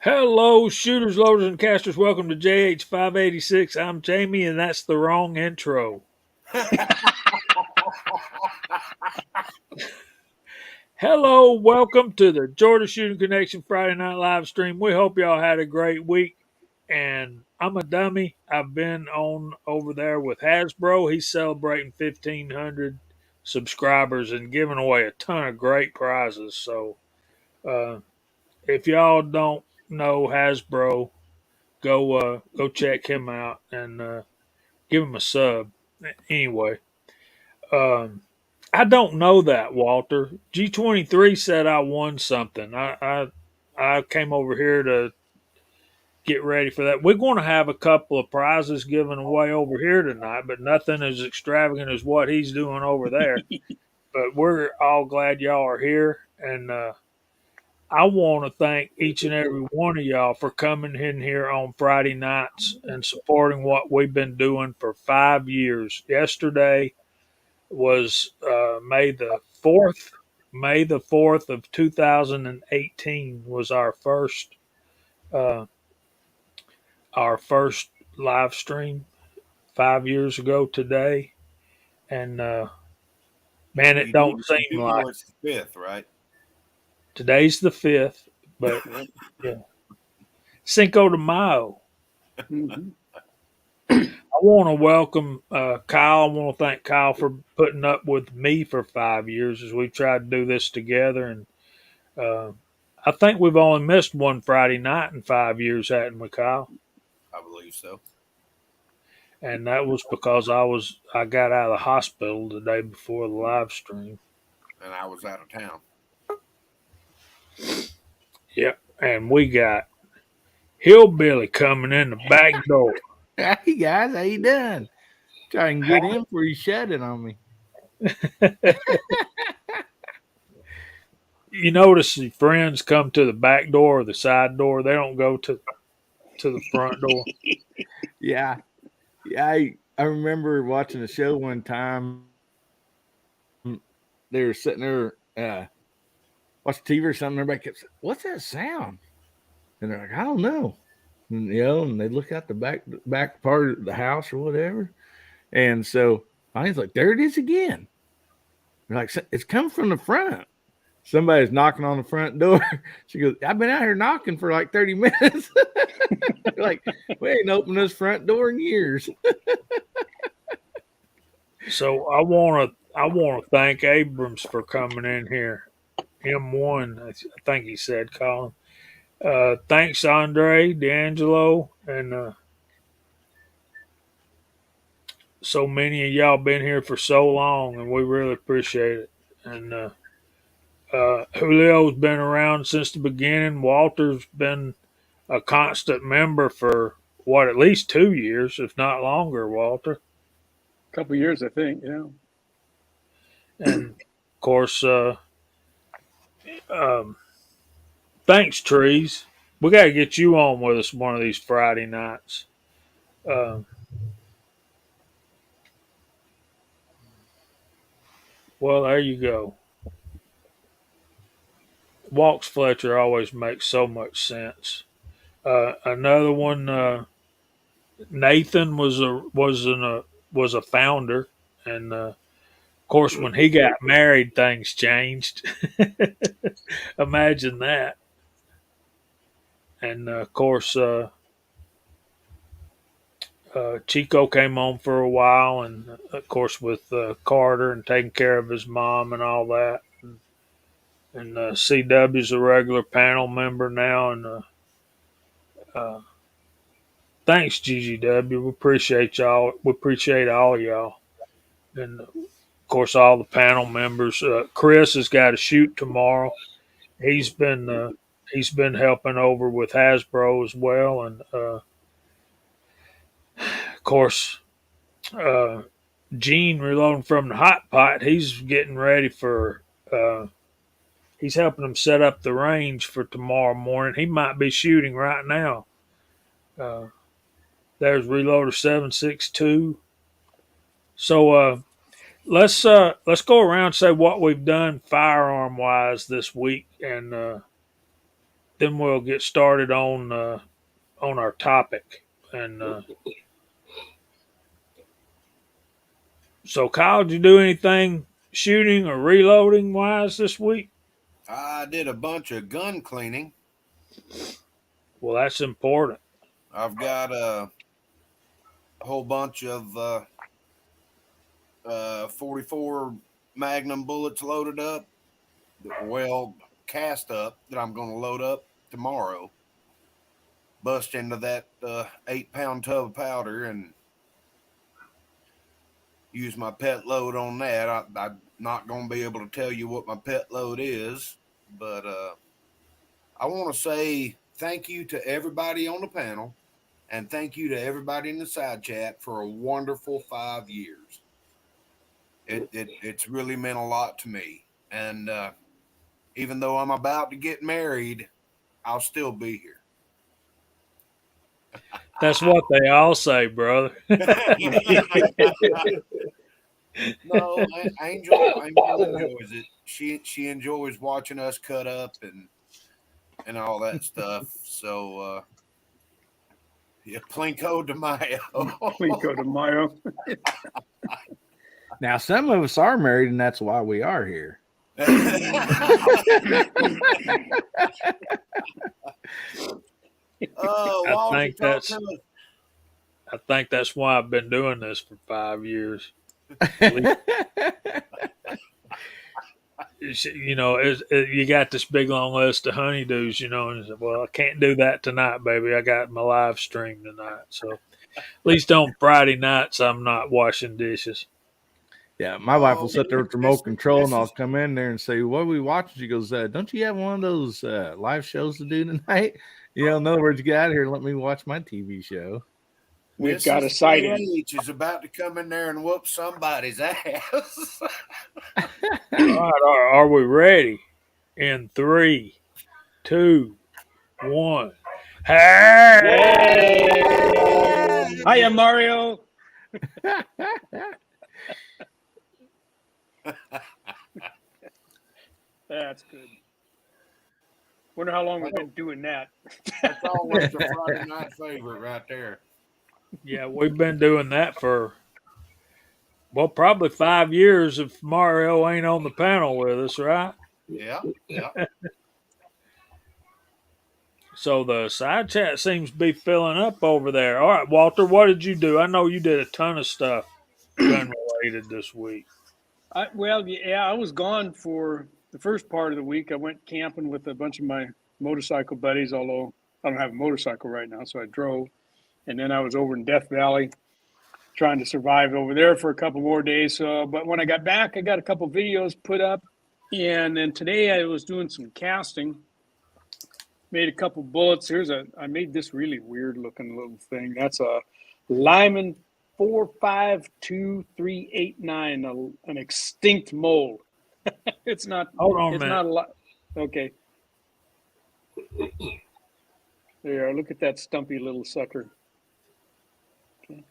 Hello, shooters, loaders, and casters. Welcome to JH586. I'm Jamie, and that's the wrong intro. Hello, welcome to the Georgia Shooting Connection Friday Night Live Stream. We hope y'all had a great week. And I'm a dummy. I've been on over there with Hasbro. He's celebrating 1,500 subscribers and giving away a ton of great prizes. So if y'all don't know Hasbro, go check him out and give him a sub. Anyway, um, I don't know that, Walter. G23 said I won something. I came over here to get ready for that. We're going to have a couple of prizes given away over here tonight, but nothing as extravagant as what he's doing over there. But we're all glad y'all are here, and I want to thank each and every one of y'all for coming in here on Friday nights and supporting what we've been doing for 5 years. Yesterday was May the 4th. May the 4th of 2018 was uh, our first live stream 5 years ago today, and man, it don't seem You like know it's the fifth, right? today's the 5th, but yeah, Cinco de Mayo. Mhm. I want to welcome Kyle. I want to thank Kyle for putting up with me for 5 years as we tried to do this together. And uh, I think we've only missed one Friday night in 5 years, hadn't we, Kyle? I believe so. And that was because I got out of the hospital the day before the live stream. And I was out of town. Yep. And we got Hillbilly coming in the back door. Hey guys, how you doing? Trying to get in before you shut it on me. You notice the friends come to the back door or the side door. They don't go to the front door. Yeah, I remember watching a show one time. They were sitting there watching TV or something. Everybody kept saying, "What's that sound?" And they're like, "I don't know." And they look out the back part of the house or whatever. And so I was like, "There it is again." They're like, "It's coming from the front." Somebody's knocking on the front door. She goes, "I've been out here knocking for like 30 minutes." Like, we ain't opened this front door in years. So I want to thank Abrams for coming in here. M1, I think he said, Colin. Thanks, Andre, D'Angelo, and so many of y'all been here for so long, and we really appreciate it. And Julio's been around since the beginning. Walter's been a constant member for what, at least 2 years, if not longer. Walter, Couple years, I think. Yeah. and of course, um, thanks, Trees. We got to get you on with us one of these Friday nights. Um, well, there you go. Walks Fletcher always makes so much sense. Another one, Nathan was a founder, and of course, when he got married, things changed. Imagine that. And of course, Chico came on for a while, and of course with Carter and taking care of his mom and all that. And CW's a regular panel member now, and uh, thanks GGW. We appreciate y'all. We appreciate all y'all, and of course all the panel members. Chris has got to shoot tomorrow. He's been he's been helping over with Hasbro as well, and of course uh, Gene reloading from the hot pot. He's getting ready for. He's helping them set up the range for tomorrow morning. He might be shooting right now. Uh, there's Reloader 762. So let's go around and say what we've done firearm wise this week, and then we'll get started on our topic. And so, Kyle, did you do anything shooting or reloading wise this week? I did a bunch of gun cleaning. Well, that's important. I've got a whole bunch of 44 Magnum bullets loaded up, well cast up, that I'm going to load up tomorrow. Bust into that 8-pound tub of powder and use my pet load on that. I'm not going to be able to tell you what my pet load is, but I want to say thank you to everybody on the panel and thank you to everybody in the side chat for a wonderful 5 years. It's really meant a lot to me. And even though I'm about to get married, I'll still be here. That's what they all say, brother. No, Angel enjoys it. She enjoys watching us cut up and all that stuff. So yeah, Plinko de Mayo. Cinco de Mayo. Now, some of us are married, and that's why we are here. Oh, I think that's why I've been doing this for 5 years. You know, you got this big long list of honeydews, you know, and well, I can't do that tonight, baby. I got my live stream tonight. So at least on Friday nights, I'm not washing dishes. Yeah, my wife will sit there with the remote control, and I'll come in there and say, "What are we watching?" She goes, "Don't you have one of those live shows to do tonight?" You know, in other words, get out of here and let me watch my TV show. We've got a sighting. Is about to come in there and whoop somebody's ass. All right, are we ready? In 3, 2, 1. Hey! Hiya, Mario. That's good. Wonder how long we've been doing that. That's always a Friday night favorite right there. Yeah, we've been doing that for, well, probably 5 years if Mario ain't on the panel with us, right? Yeah. So the side chat seems to be filling up over there. All right, Walter, what did you do? I know you did a ton of stuff gun related this week. I was gone for the first part of the week. I went camping with a bunch of my motorcycle buddies, although I don't have a motorcycle right now, so I drove. And then I was over in Death Valley trying to survive over there for a couple more days. So, but when I got back, I got a couple videos put up. And then today I was doing some casting, made a couple bullets. I made this really weird looking little thing. That's a Lyman 452389, an extinct mold. It's not. Hold on a it's minute. not a lot. Okay. There you are. Look at that stumpy little sucker. Okay.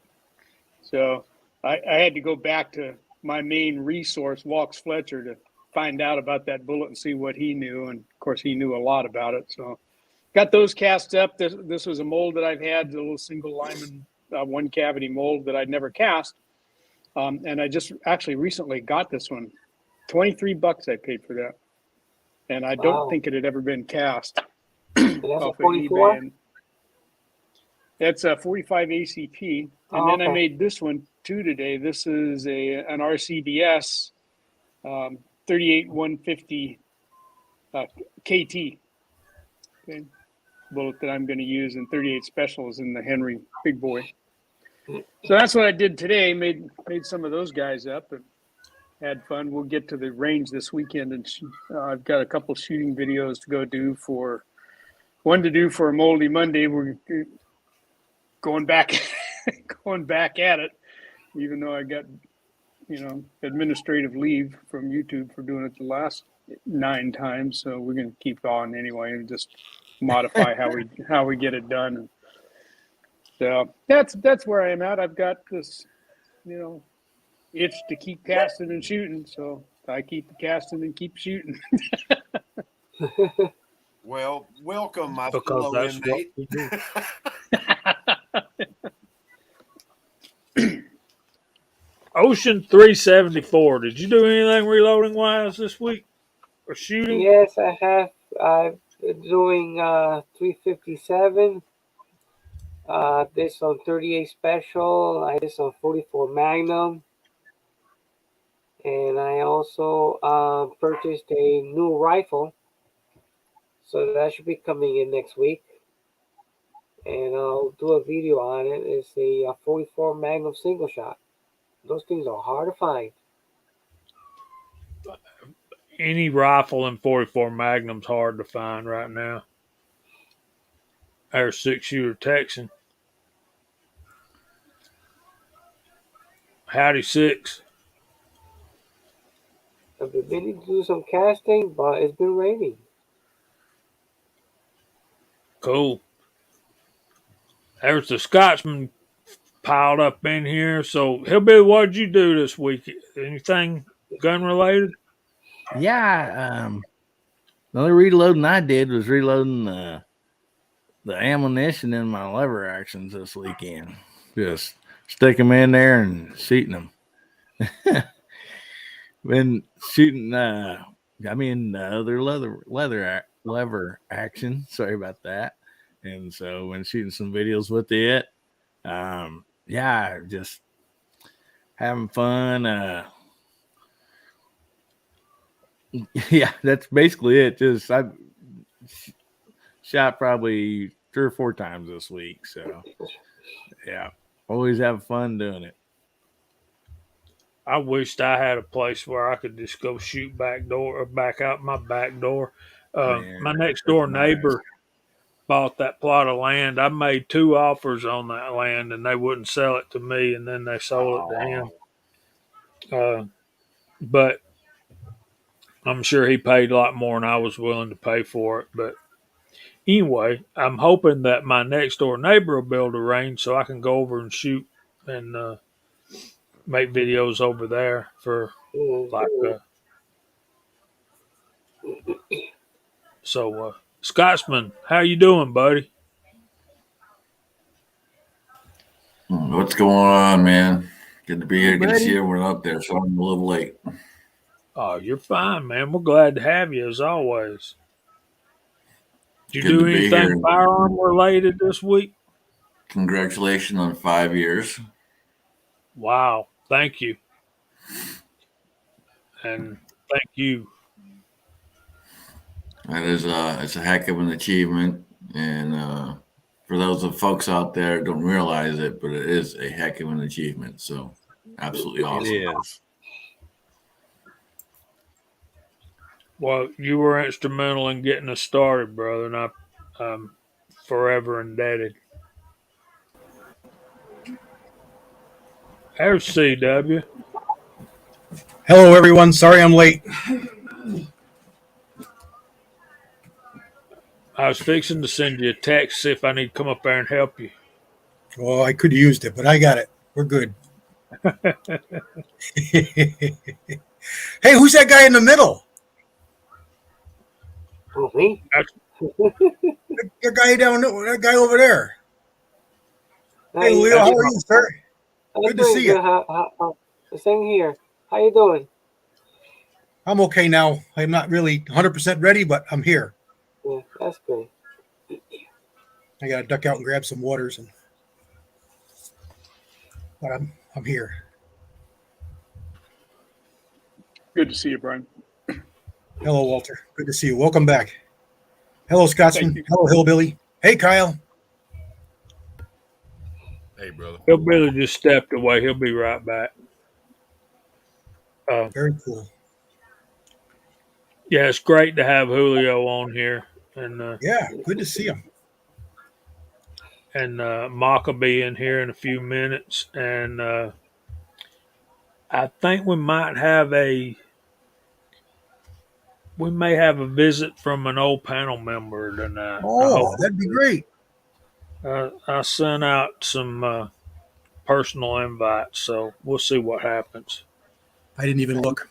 So I had to go back to my main resource, Walks Fletcher, to find out about that bullet and see what he knew. And of course, he knew a lot about it. So got those cast up. This was a mold that I've had, a little single Lyman one cavity mold that I'd never cast. And I just actually recently got this one. $23 I paid for that. And I don't think it had ever been cast. And that's a 44? That's a 45 ACP. And then I made this one too today. This is an RCDS 38150 KT. Okay. Bullet that I'm going to use in 38 specials in the Henry Big Boy. So that's what I did today. Made some of those guys up and had fun. We'll get to the range this weekend, and I've got a couple shooting videos to go do for one to do for a Moldy Monday. We're going back at it, even though I got administrative leave from YouTube for doing it the last 9 times. So we're going to keep on anyway and just modify how we get it done. So that's where I am at. I've got this, itch to keep casting and shooting. So I keep casting and keep shooting. Well, welcome, my because fellow that's what inmate. we do. Ocean 374. Did you do anything reloading wise this week or shooting? Yes, I have. I've been doing 357. Did some 38 special. I did some 44 Magnum, and I also purchased a new rifle. So that should be coming in next week, and I'll do a video on it. It's a 44 Magnum single shot. Those things are hard to find. Any rifle in 44 Magnum's hard to find right now. Or 6-shooter Texan. Howdy 6. I've been meaning to do some casting, but it's been raining. Cool. There's the Scotsman piled up in here. So, Hillbilly, what'd you do this week? Anything gun related? Yeah. The only reloading I did was reloading the ammunition in my lever actions this weekend. Just stick them in there and shooting them. Been shooting. I mean, the other lever action. Sorry about that. And so, when shooting some videos with it, yeah, just having fun. Yeah, that's basically it. Just I shot probably 3 or 4 times this week. So, yeah, always have fun doing it. I wished I had a place where I could just go shoot back out my back door. My next door neighbor bought that plot of land. I made 2 offers on that land, and they wouldn't sell it to me, and then they sold it to him. But I'm sure he paid a lot more than I was willing to pay for it. But anyway, I'm hoping that my next door neighbor will build a range so I can go over and shoot and make videos over there for like. So, Scotsman, how you doing, buddy? What's going on, man? Good to be here. Good to see everyone up there. So I'm a little late. Oh, you're fine, man. We're glad to have you as always. Did you Good do to be anything here. firearm related this week? Congratulations on 5 years. Wow. Thank you. And thank you. That is it's a heck of an achievement. And for those of folks out there who don't realize it, but it is a heck of an achievement. So absolutely awesome. It is. Well, you were instrumental in getting us started, brother, and I'm forever indebted. There's CW. Hello, everyone. Sorry I'm late. I was fixing to send you a text, see if I need to come up there and help you. Well, I could have used it, but I got it. We're good. Hey, who's that guy in the middle? Oh, me? That guy down there, that guy over there. Hey, Leo, how are you, sir? Good to see you. The same here. How you doing? I'm okay now. I'm not really 100% ready, but I'm here. Yeah, that's good. I got to duck out and grab some waters, but I'm here. Good to see you, Brian. Hello, Walter. Good to see you. Welcome back. Hello, Scotsman. Hello, Hillbilly. Hey, Kyle. Hey, brother. Hillbilly just stepped away. He'll be right back. Very cool. Yeah, it's great to have Julio on here. And yeah, good to see him. And Mock will be in here in a few minutes. And I think we may have a visit from an old panel member tonight. Oh, that'd be great. I sent out some personal invites, so we'll see what happens. I didn't even look.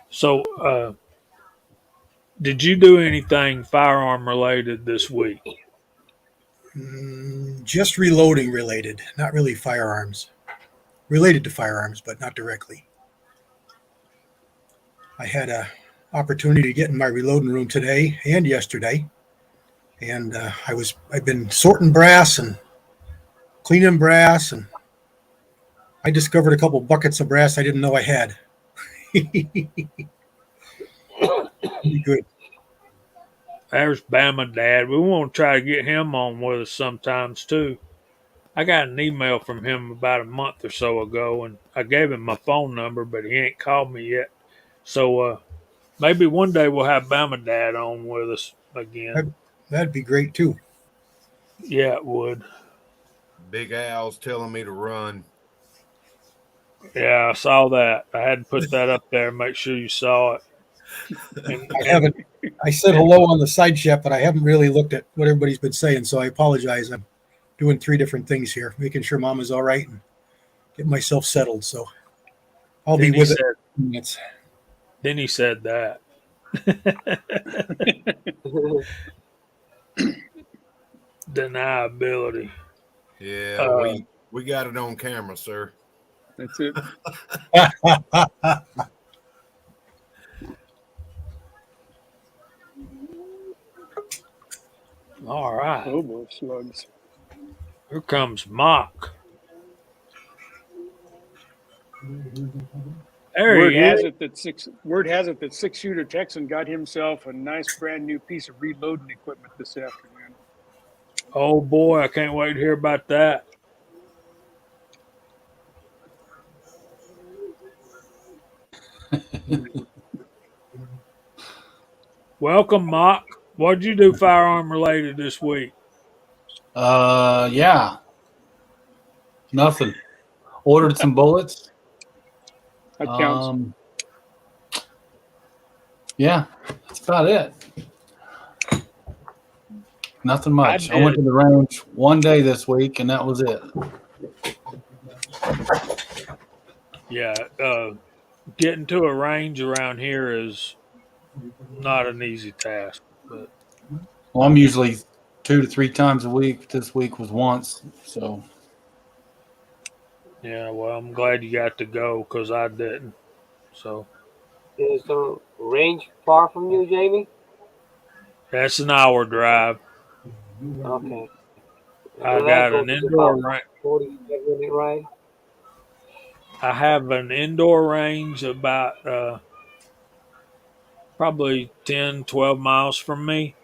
So Did you do anything firearm related this week? Just reloading related, not really firearms. Related to firearms, but not directly. I had a opportunity to get in my reloading room today and yesterday, and I've been sorting brass and cleaning brass, and I discovered a couple buckets of brass I didn't know I had. Good. There's Bama Dad. We want to try to get him on with us sometimes too. I got an email from him about a month or so ago, and I gave him my phone number, but he ain't called me yet. So maybe one day we'll have Bama Dad on with us again. That'd be great too. Yeah, it would. Big Al's telling me to run. Yeah, I saw that. I had to put that up there. Make sure you saw it. I haven't. I said hello on the side chat, but I haven't really looked at what everybody's been saying, so I apologize. I'm doing 3 different things here, making sure Mama's all right and getting myself settled. So I'll be with it. In minutes. Then he said that. Deniability. Yeah, we got it on camera, sir. That's it. All right. Oh, boy, slugs. Here comes Mock. There Word he has is. it that 6-shooter Texan got himself a nice brand new piece of reloading equipment this afternoon. Oh boy, I can't wait to hear about that. Welcome, Mock. What'd you do firearm related this week? Yeah. Nothing. Ordered some bullets. That counts. Yeah, that's about it. Nothing much. I went to the range one day this week, and that was it. Yeah, getting to a range around here is not an easy task. But Well, I'm usually 2 to 3 times a week. This week was once, so. yeah, well, I'm glad you got to go because I didn't. So Is the range far from you, Jamie? that's an hour drive. Okay. I got an indoor range. 45-minute ride. I have an indoor range about probably 10, 12 miles from me,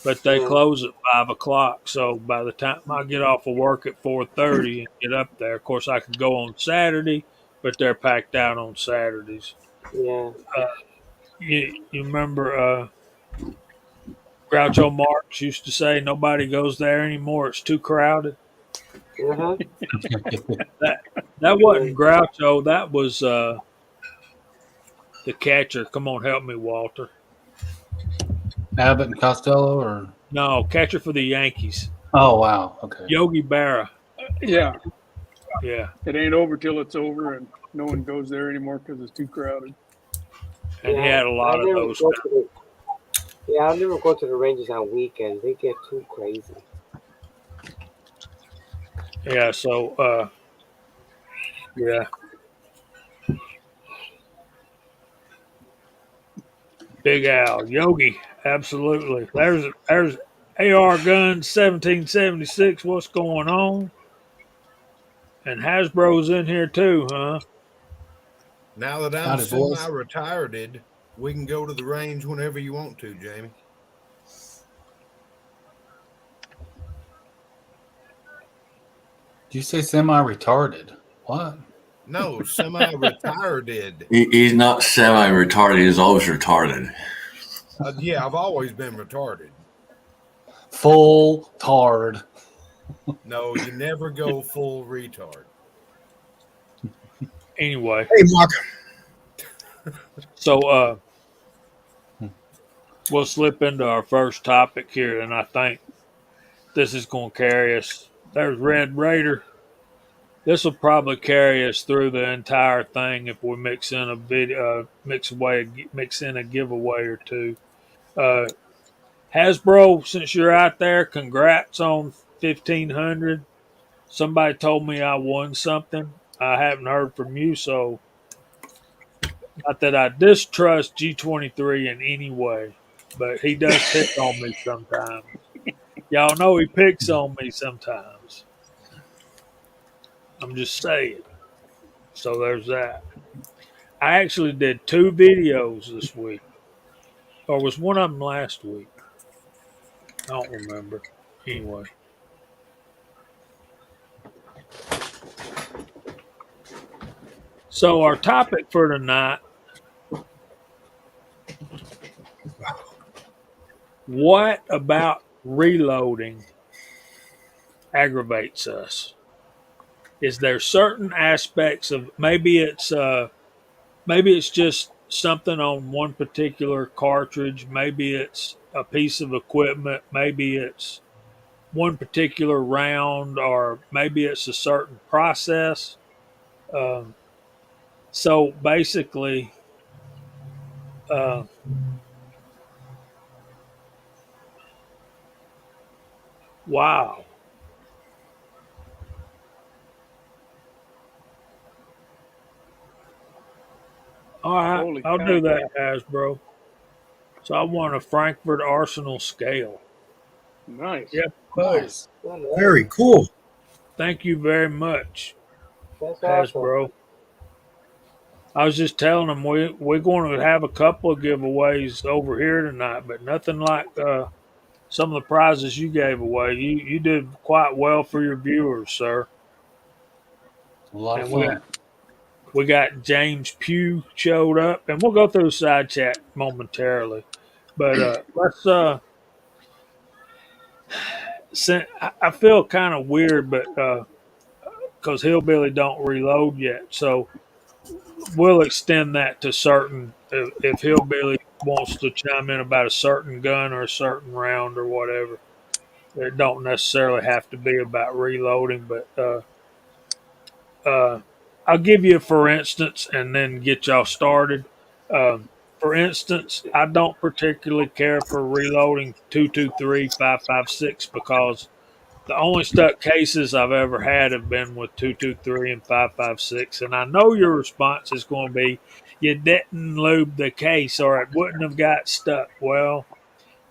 but they close at 5 o'clock. So by the time I get off of work at 4:30 and get up there, of course I could go on Saturday, but they're packed out on Saturdays. Yeah. You remember Groucho Marx used to say, "Nobody goes there anymore. It's too crowded." Uh-huh. That wasn't Groucho. That was the catcher. Come on, help me, Walter. Abbott and Costello, or No, catcher for the Yankees. oh wow, okay. Yogi Berra. Yeah. Yeah. It ain't over till it's over, and no one goes there anymore because it's too crowded. And he had a lot of those. I never go to the ranges on weekends. They get too crazy. Yeah, so yeah. Big Al, Yogi, absolutely. There's AR Guns 1776. What's going on? And Hasbro's in here too, huh? Now that I'm semi-retired, we can go to the range whenever you want to, Jamie. Did you say semi-retarded? What? No, semi-retired. He's not semi-retarded. He's always retarded. Yeah, I've always been retarded. Full tard. No, you never go full retard. Anyway. Hey, Mark. So we'll slip into our first topic here, and I think this is going to carry us. There's Red Raider. This will probably carry us through the entire thing if we mix in a video, mix in a giveaway or two. Hasbro, since you're out there, congrats on 1,500. Somebody told me I won something. I haven't heard from you, so not that I distrust G23 in any way, but he does pick on me sometimes. Y'all know he picks on me sometimes. I'm just saying. So there's that. I actually did 2 videos this week, or was one of them last week? I don't remember. Anyway. So our topic for tonight, what about reloading aggravates us? Is there certain aspects of maybe it's just something on one particular cartridge, maybe it's a piece of equipment, maybe it's one particular round, or maybe it's a certain process. Um, so basically, uh, wow. All right, Holy I'll cow. do that, Hasbro. So I want a Frankfurt Arsenal scale. Nice. Yep, buddy. Nice. Oh, nice. Very cool. Thank you very much, That's awesome. Hasbro. I was just telling them we're going to have a couple of giveaways over here tonight, but nothing like some of the prizes you gave away. You did quite well for your viewers, sir. A lot of And fun. we got James Pugh showed up, and we'll go through the side chat momentarily. But let's I feel kind of weird, but because Hillbilly don't reload yet, so we'll extend that to certain if Hillbilly wants to chime in about a certain gun or a certain round or whatever. It don't necessarily have to be about reloading, but uh, I'll give you a for instance and then get y'all started. For instance, I don't particularly care for reloading 223 556 because the only stuck cases I've ever had have been with 223 and 556. And I know your response is going to be, you didn't lube the case or it wouldn't have got stuck. Well,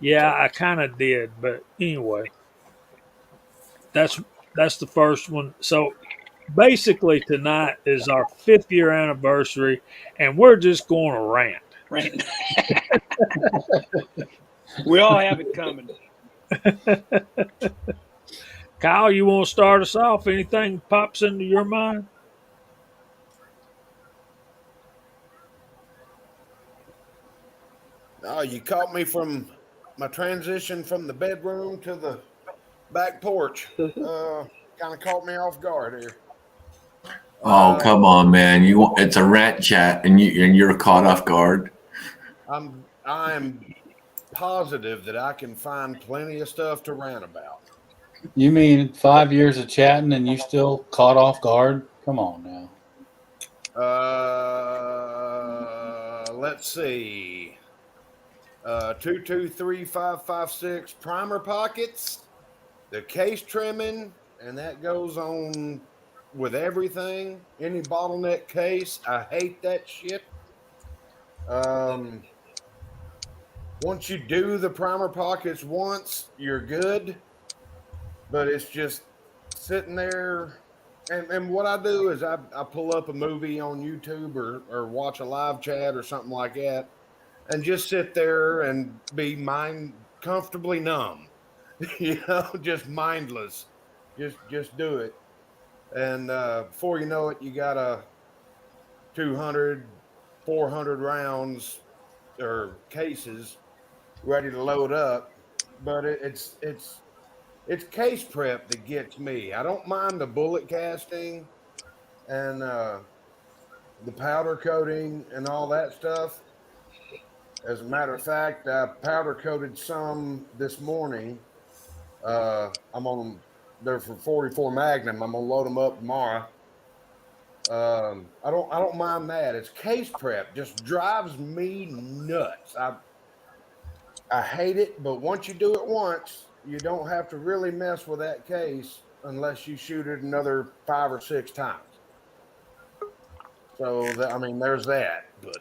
yeah, I kind of did. But anyway, that's that's the first one. So basically, tonight is our 5th-year anniversary, and we're just going to rant. Right. We all have it coming. Kyle, you want to start us off? Anything pops into your mind? Oh, you caught me from my transition from the bedroom to the back porch. Kind of caught me off guard here. Oh, come on, man! It's a rant chat, and you're caught off guard. I'm positive that I can find plenty of stuff to rant about. You mean 5 years of chatting and you still caught off guard? Come on now. Let's see. 223-556 primer pockets, the case trimming, and that goes on with everything. Any bottleneck case, I hate that shit. Once you do the primer pockets once, you're good, but it's just sitting there. And what I do is I pull up a movie on YouTube or watch a live chat or something like that, and just sit there and be comfortably numb, just mindless. Just do it. And before you know it, you got a 200, 400 rounds or cases ready to load up. But it's case prep that gets me. I don't mind the bullet casting and the powder coating and all that stuff. As a matter of fact, I powder coated some this morning. I'm on there for 44 Magnum. I'm gonna load them up tomorrow. I don't mind that. It's case prep just drives me nuts. I hate it, but once you do it once, you don't have to really mess with that case unless you shoot it another 5 or 6 times. So, I mean, there's that. But,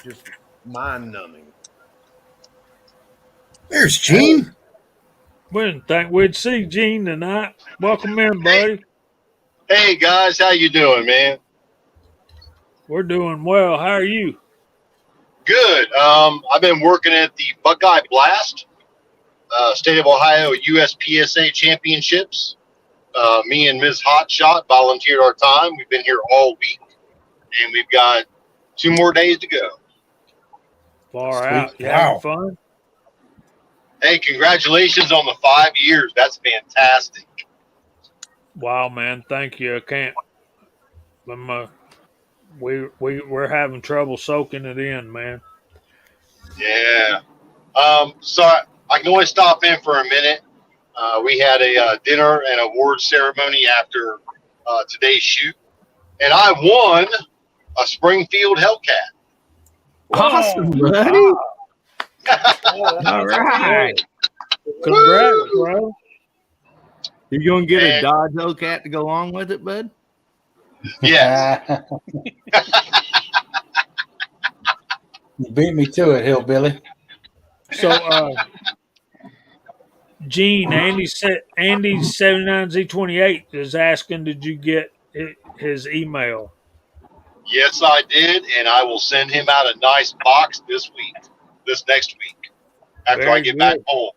just mind-numbing. There's Gene. We didn't think we'd see Gene tonight. Welcome in, buddy. Hey guys, how you doing, man? We're doing well. How are you? Good. I've been working at the Buckeye Blast, State of Ohio USPSA Championships. Me and Ms. Hotshot volunteered our time. We've been here all week, and we've got 2 more days to go. Far Sweet. out. You having fun? Hey, congratulations on the 5 years. That's fantastic. Wow, man. Thank you. I can't. We're having trouble soaking it in, man. Yeah. So I can only stop in for a minute. We had a dinner and award ceremony after today's shoot, and I won a Springfield Hellcat. Awesome, buddy. All right. Congrats, bro. You gonna get a And- Dodge Hellcat to go along with it, bud? Yes. You beat me to it, hillbilly. So, Gene, Andy's 79Z28 is asking, did you get his email? Yes, I did, and I will send him out a nice box this next week, after I Very get good. back home.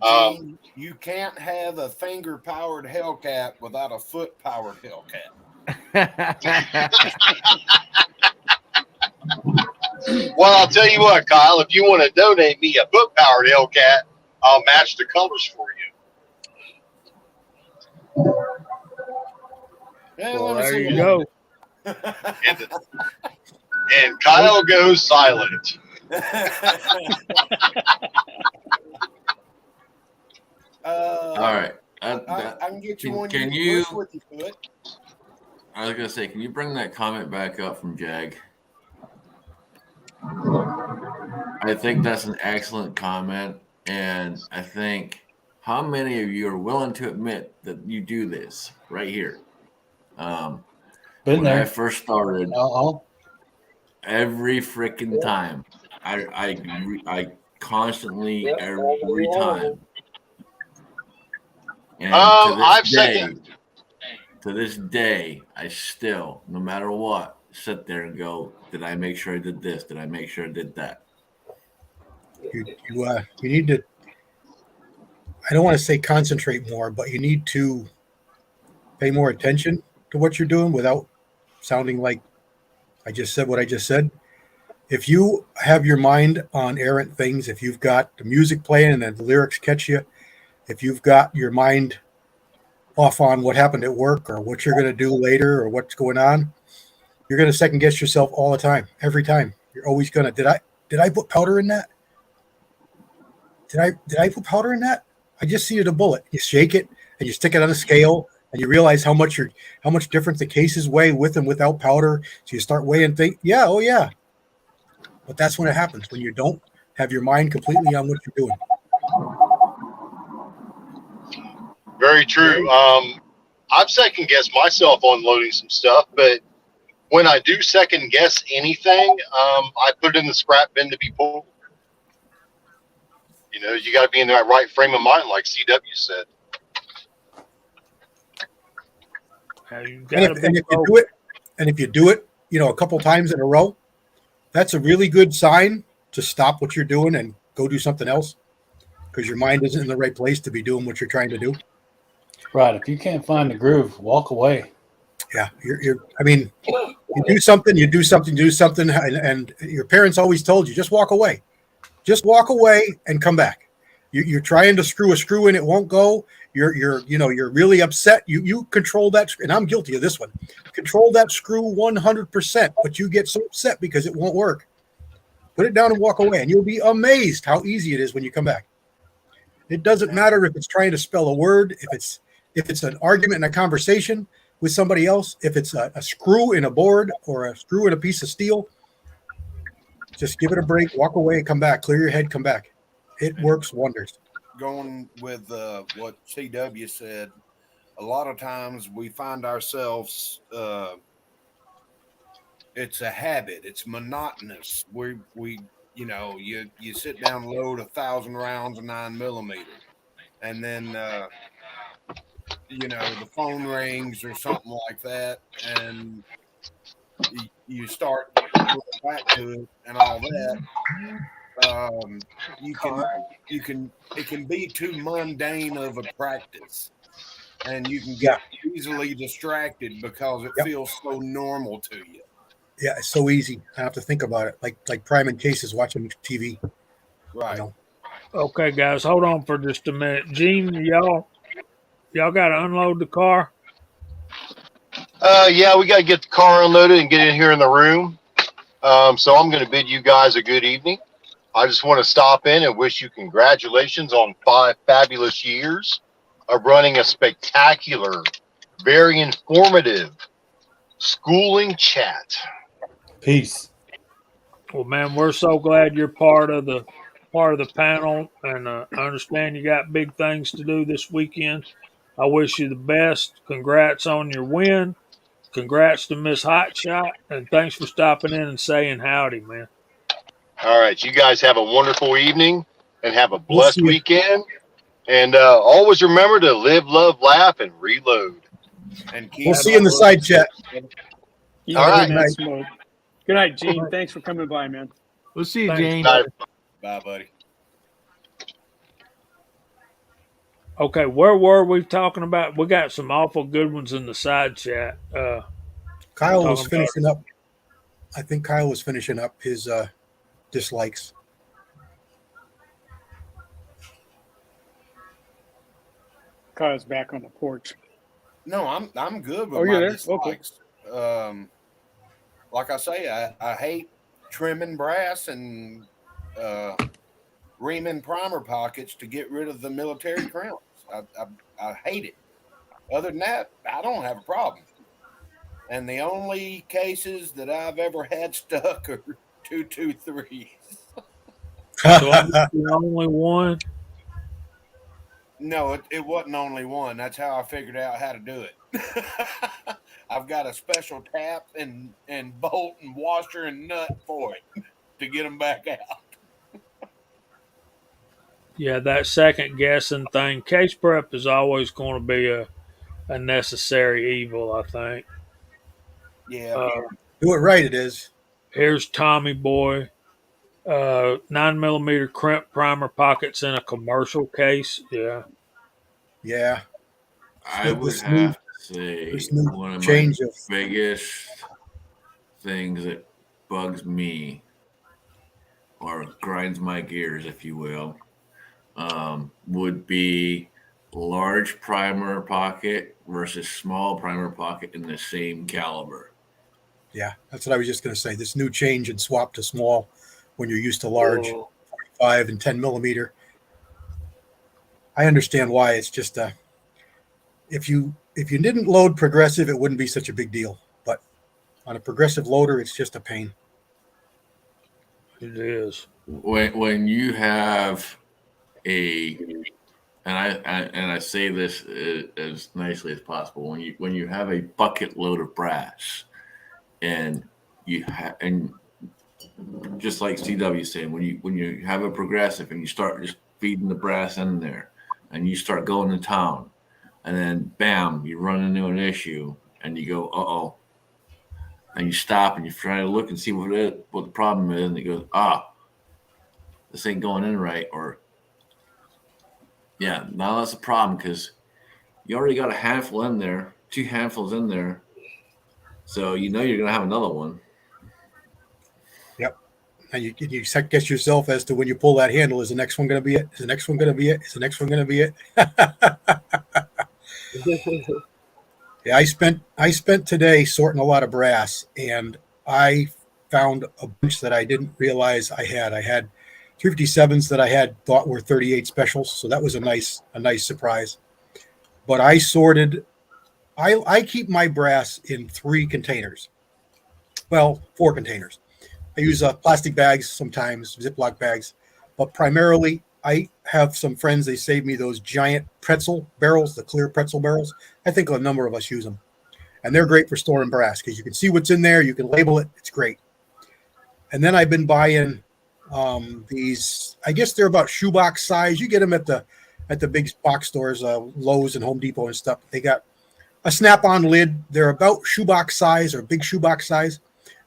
Gene, you can't have a finger-powered Hellcat without a foot-powered Hellcat. Well, I'll tell you what, Kyle, if you want to donate me a foot-powered Hellcat, I'll match the colors for you. Yeah, Well, let me there see you one. go. And Kyle goes silent. All right. I can get you one. Can you you? push with your foot. I was gonna say, can you bring that comment back up from Jag? I think that's an excellent comment, and I think how many of you are willing to admit that you do this right here? Been When I there. first started, Uh-oh. every freaking time, I constantly Yep, every time. And I've to this day, second- to this day, I still, no matter what, sit there and go, did I make sure I did this? Did I make sure I did that? You need to, I don't want to say concentrate more, but you need to pay more attention to what you're doing without sounding like I just said what I just said. If you have your mind on errant things, if you've got the music playing and then the lyrics catch you, if you've got your mind off on what happened at work or what you're going to do later or what's going on, you're going to second guess yourself all the time, every time. You're always going to, did I put powder in that? Did I put powder in that? I just seeded a bullet. You shake it and you stick it on a scale and you realize how much different the cases weigh with and without powder. So you start weighing things. Yeah, oh yeah. But that's when it happens, when you don't have your mind completely on what you're doing. Very true. I've second guessed myself on loading some stuff, but when I do second guess anything, I put it in the scrap bin to be pulled. You know, you got to be in that right frame of mind, like CW said. You've And got if, to be if you do it, a couple times in a row, that's a really good sign to stop what you're doing and go do something else, because your mind isn't in the right place to be doing what you're trying to do. Right. If you can't find the groove, walk away. Yeah, you do something, and your parents always told you, just walk away and come back. You're trying to screw a screw in, it won't go. You're really upset. You control that, and I'm guilty of this one. Control that screw 100%, but you get so upset because it won't work. Put it down and walk away, and you'll be amazed how easy it is when you come back. It doesn't matter if it's trying to spell a word, if it's an argument in a conversation with somebody else, if it's a screw in a board or a screw in a piece of steel. Just give it a break, walk away, come back, clear your head, come back. It works wonders. Going with what CW said, a lot of times we find ourselves, it's a habit. It's monotonous. We you sit down, load 1,000 rounds of 9mm, and then the phone rings or something like that, and you start going back to it and all that. It can be too mundane of a practice, and you can get easily distracted because it feels so normal to you. Yeah, it's so easy. I have to think about it, like priming cases, watching TV. Right. Okay, guys, hold on for just a minute. Gene, y'all got to unload the car. Yeah, we got to get the car unloaded and get in here in the room. So I'm going to bid you guys a good evening. I just want to stop in and wish you congratulations on 5 fabulous years of running a spectacular, very informative schooling chat. Peace. Well, man, we're so glad you're part of the panel, and I understand you got big things to do this weekend. I wish you the best. Congrats on your win. Congrats to Miss Hotshot, and thanks for stopping in and saying howdy, man. All right, you guys have a wonderful evening and have a We'll blessed see you. weekend. And always remember to live, love, laugh, and reload. And keep We'll see you in the side chat. You All too, right. man, Smoke. Good night, Gene. Thanks for coming by, man. We'll see you, Thanks, Jane. Bye. Bye, buddy. Okay, where were we talking about? We got some awful good ones in the side chat. Kyle was Talking about- finishing up. I think Kyle was finishing up his dislikes. Kyle's back on the porch. No, I'm good with Oh, my you're there? dislikes. Like I say, I hate trimming brass and reaming primer pockets to get rid of the military crowns. I hate it. Other than that, I don't have a problem. And the only cases that I've ever had stuck are 223s. So I'm the only one. No, it wasn't only one. That's how I figured out how to do it. I've got a special tap and bolt and washer and nut for it to get them back out. Yeah, that second guessing thing. Case prep is always going to be a necessary evil, I think. Yeah. Do it right, it is. Here's Tommy Boy. 9mm crimp primer pockets in a commercial case. Yeah. Yeah. I would This new- have to say this new one of my change of- biggest things that bugs me or grinds my gears, if you will, would be large primer pocket versus small primer pocket in the same caliber. Yeah, that's what I was just going to say. This new change and swap to small when you're used to large, 45 and 10mm. I understand why. It's just if you didn't load progressive, it wouldn't be such a big deal. But on a progressive loader, it's just a pain. It is. When you have and I say this as nicely as possible, when you have a bucket load of brass, and and just like CW saying, when you have a progressive and you start just feeding the brass in there, and you start going to town, and then bam, you run into an issue, and you go, uh-oh, and you stop and you try to look and see what the problem is, and it goes, this ain't going in right, or yeah, now that's a problem because you already got a handful in there, 2 handfuls in there, so you know you're gonna have another one. Yep. And you second guess yourself as to when you pull that handle, is the next one going to be it? Is the next one going to be it? Is the next one going to be it? Yeah, I spent today sorting a lot of brass, and I found a bunch that I didn't realize I had. I had 357s that I had thought were 38 specials, so that was a nice surprise. But I sorted. I keep my brass in 3 containers. Well, 4 containers. I use plastic bags sometimes, Ziploc bags, but primarily I have some friends. They save me those giant pretzel barrels, the clear pretzel barrels. I think a number of us use them, and they're great for storing brass because you can see what's in there. You can label it. It's great. And then I've been buying these. I guess they're about shoebox size. You get them at the big box stores, Lowe's and Home Depot and stuff. They got a snap-on lid. They're about shoebox size or big shoebox size.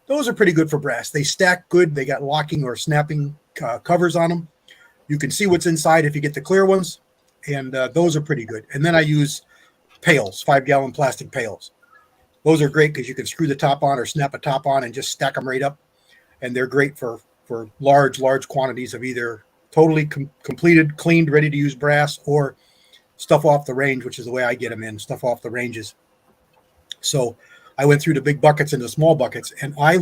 Those are pretty good for brass. They stack good. They got locking or snapping covers on them. You can see what's inside if you get the clear ones, and those are pretty good. And then I use pails, 5-gallon plastic pails. Those are great because you can screw the top on or snap a top on and just stack them right up. And they're great for large quantities of either totally completed, cleaned, ready to use brass, or stuff off the range, which is the way I get them in, stuff off the ranges. So I went through the big buckets into small buckets, and I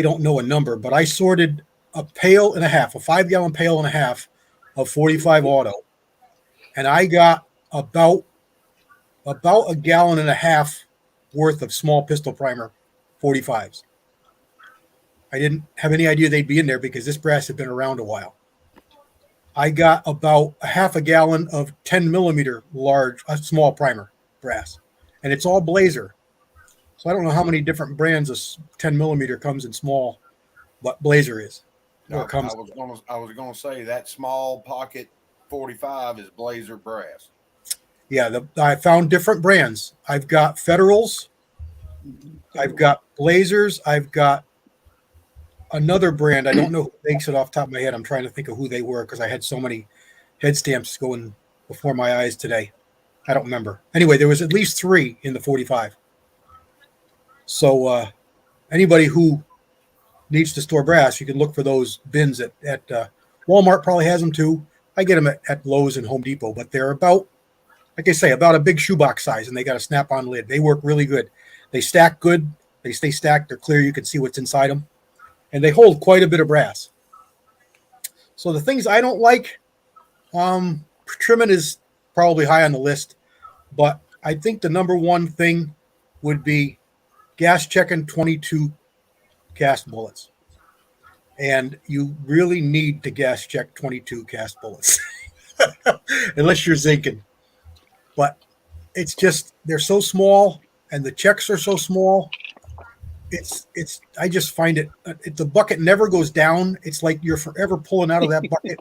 don't know a number, but I sorted a pail and a half, a 5-gallon pail and a half of 45 auto, and I got about a gallon and a half worth of small pistol primer 45s. I didn't have any idea they'd be in there because this brass had been around a while. I got about a half a gallon of 10 millimeter small primer brass, and it's all Blazer. So I don't know how many different brands of 10 millimeter comes in small, but Blazer is. I was gonna say that small pocket 45 is Blazer brass. Yeah, I found different brands. I've got Federals, I've got Blazers, I've got another brand. I don't know who makes it off the top of my head. I'm trying to think of who they were because I had so many head stamps going before my eyes today. I don't remember. Anyway, there was at least 3 in the 45. So anybody who needs to store brass, you can look for those bins at Walmart. Probably has them too. I get them at Lowe's and Home Depot, but they're about, like I say, about a big shoebox size, and they got a snap-on lid. They work really good. They stack good. They stay stacked. They're clear. You can see what's inside them, and they hold quite a bit of brass. So the things I don't like, trimming is probably high on the list, but I think the number one thing would be gas checking 22 cast bullets. And you really need to gas check 22 cast bullets unless you're zinking. But it's just, they're so small and the checks are so small. I just find it, the bucket never goes down. It's like you're forever pulling out of that bucket.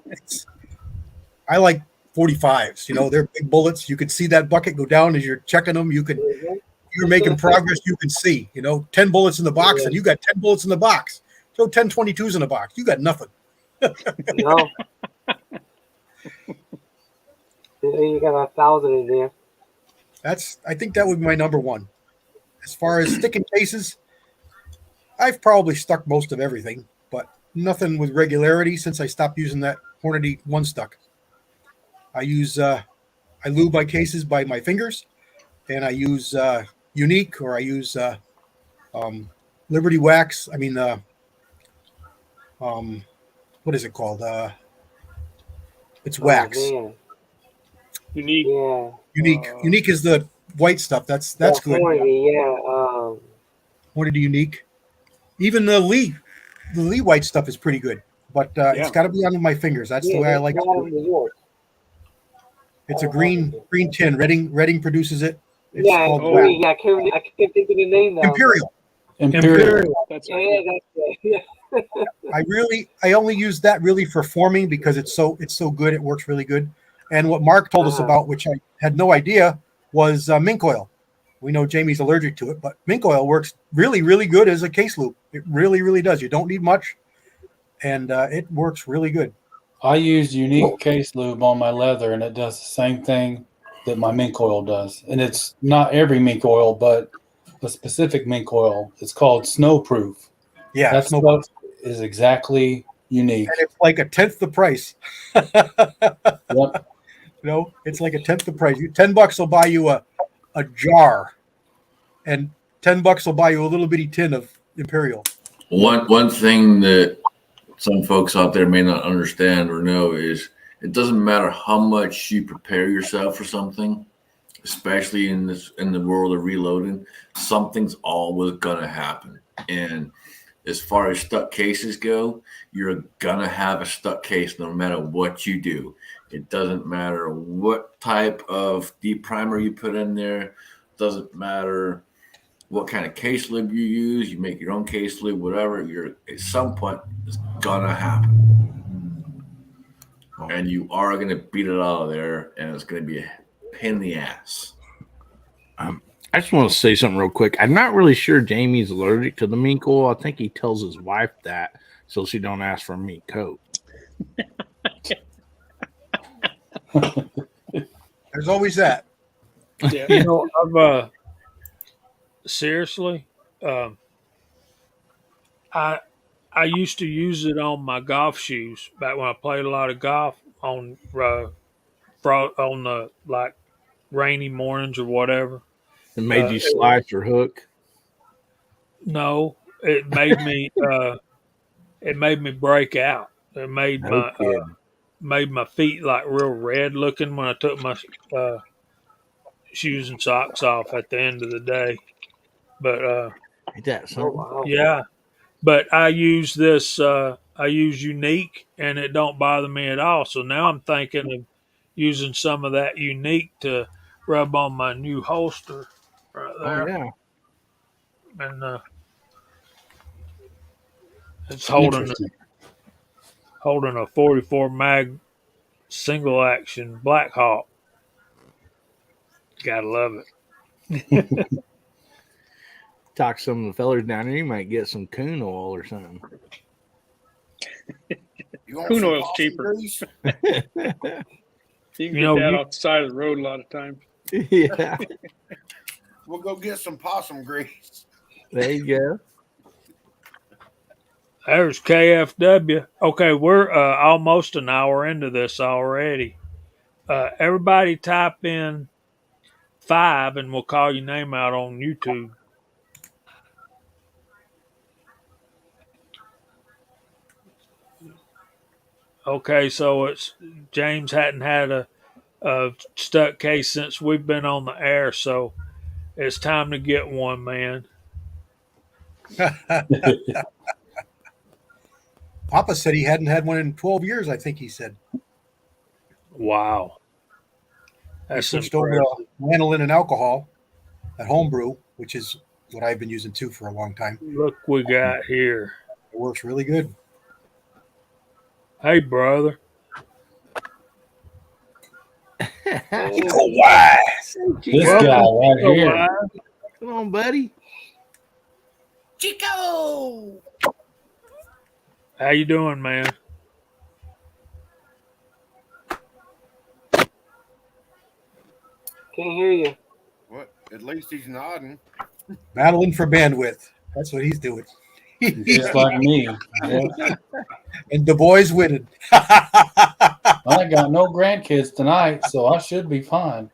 I like 45s, they're big bullets. You can see that bucket go down as you're checking them. You're making progress. You can see, 10 bullets in the box, and you got 10 bullets in the box. So 10 22s in the box. You got nothing. No. You got 1,000 in there. I think that would be my number one. As far as sticking cases, I've probably stuck most of everything, but nothing with regularity since I stopped using that Hornady one stuck. I lube my cases by my fingers, and I use Unique, or I use Liberty Wax. I mean, what is it called? It's wax. Man. Unique. Yeah. Unique is the white stuff. That's good. Hornady, yeah. Hornady Unique. Even the Lee white stuff is pretty good, but it's got to be on my fingers. That's the way I like it. It's a green tin. Redding produces it. It's called green. I can't think of the name now. Imperial. That's right. Yeah. I only use that really for forming because it's so good. It works really good. And what Mark told us about, which I had no idea, was mink oil. We know Jamie's allergic to it, but mink oil works really, really good as a case lube. It really, really does. You don't need much, and it works really good. I use Unique case lube on my leather, and it does the same thing that my mink oil does. And it's not every mink oil, but a specific mink oil. It's called Snowproof. Yeah, that stuff is exactly Unique. And it's like 1/10 the price. Yep. It's like 1/10 the price. $10 will buy you a jar, and $10 will buy you a little bitty tin of Imperial. One thing that some folks out there may not understand or know is it doesn't matter how much you prepare yourself for something, especially in the world of reloading, something's always gonna happen. And as far as stuck cases go, you're gonna have a stuck case no matter what you do. It doesn't matter what type of deep primer you put in there. Doesn't matter what kind of case lube you use. You make your own case lube, whatever. You're at some point it's gonna happen, and you are gonna beat it out of there, and it's gonna be a pain in the ass. I just want to say something real quick. I'm not really sure Jamie's allergic to the mink oil. I think he tells his wife that so she don't ask for a mink coat. There's always that. Yeah. You know, I've seriously, I used to use it on my golf shoes back when I played a lot of golf on the like rainy mornings or whatever. It made you slice or hook. No, it made me break out. It made my feet like real red looking when I took my shoes and socks off at the end of the day. But Ain't that Oh something? wow. yeah, but I use this. I use Unique, and it don't bother me at all. So now I'm thinking of using some of that Unique to rub on my new holster right Oh there, yeah. and it's holding a 44 mag single action Black Hawk. Gotta love it. Talk to some of the fellers down there. You might get some coon oil or something. You want Coon some oil's possum cheaper. grease? You can You know, get that you- off the side of the road a lot of times. Yeah. We'll go get some possum grease. There you go. There's KFW. Okay, we're almost an hour into this already. Everybody type in 5 and we'll call your name out on YouTube. Okay, so it's James hadn't had a stuck case since we've been on the air, so it's time to get one, man. Papa said he hadn't had one in 12 years, I think he said. Wow. He That's switched over impressive. to lanolin and alcohol at homebrew, which is what I've been using too for a long time. Look we got here. It works really good. Hey, brother. Chico Wise. This guy right So, here. Come on, buddy. Chico! how you doing, man? Can't hear you. What? At least he's nodding. Battling for bandwidth. That's what he's doing. Just like me. Yeah. And Du Bois winning. I ain't got no grandkids tonight, so I should be fine.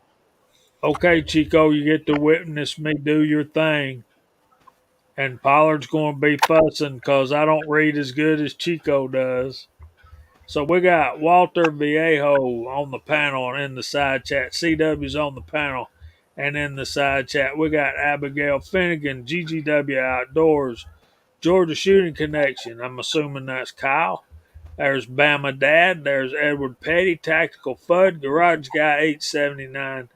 Okay, Chico, you get to witness me do your thing. And Pollard's going to be fussing because I don't read as good as Chico does. So we got Walter Viejo on the panel and in the side chat. CW's on the panel and in the side chat. We got Abigail Finnegan, GGW Outdoors, Georgia Shooting Connection. I'm assuming that's Kyle. There's Bama Dad. There's Edward Petty, Tactical Fudd, Garage Guy 879,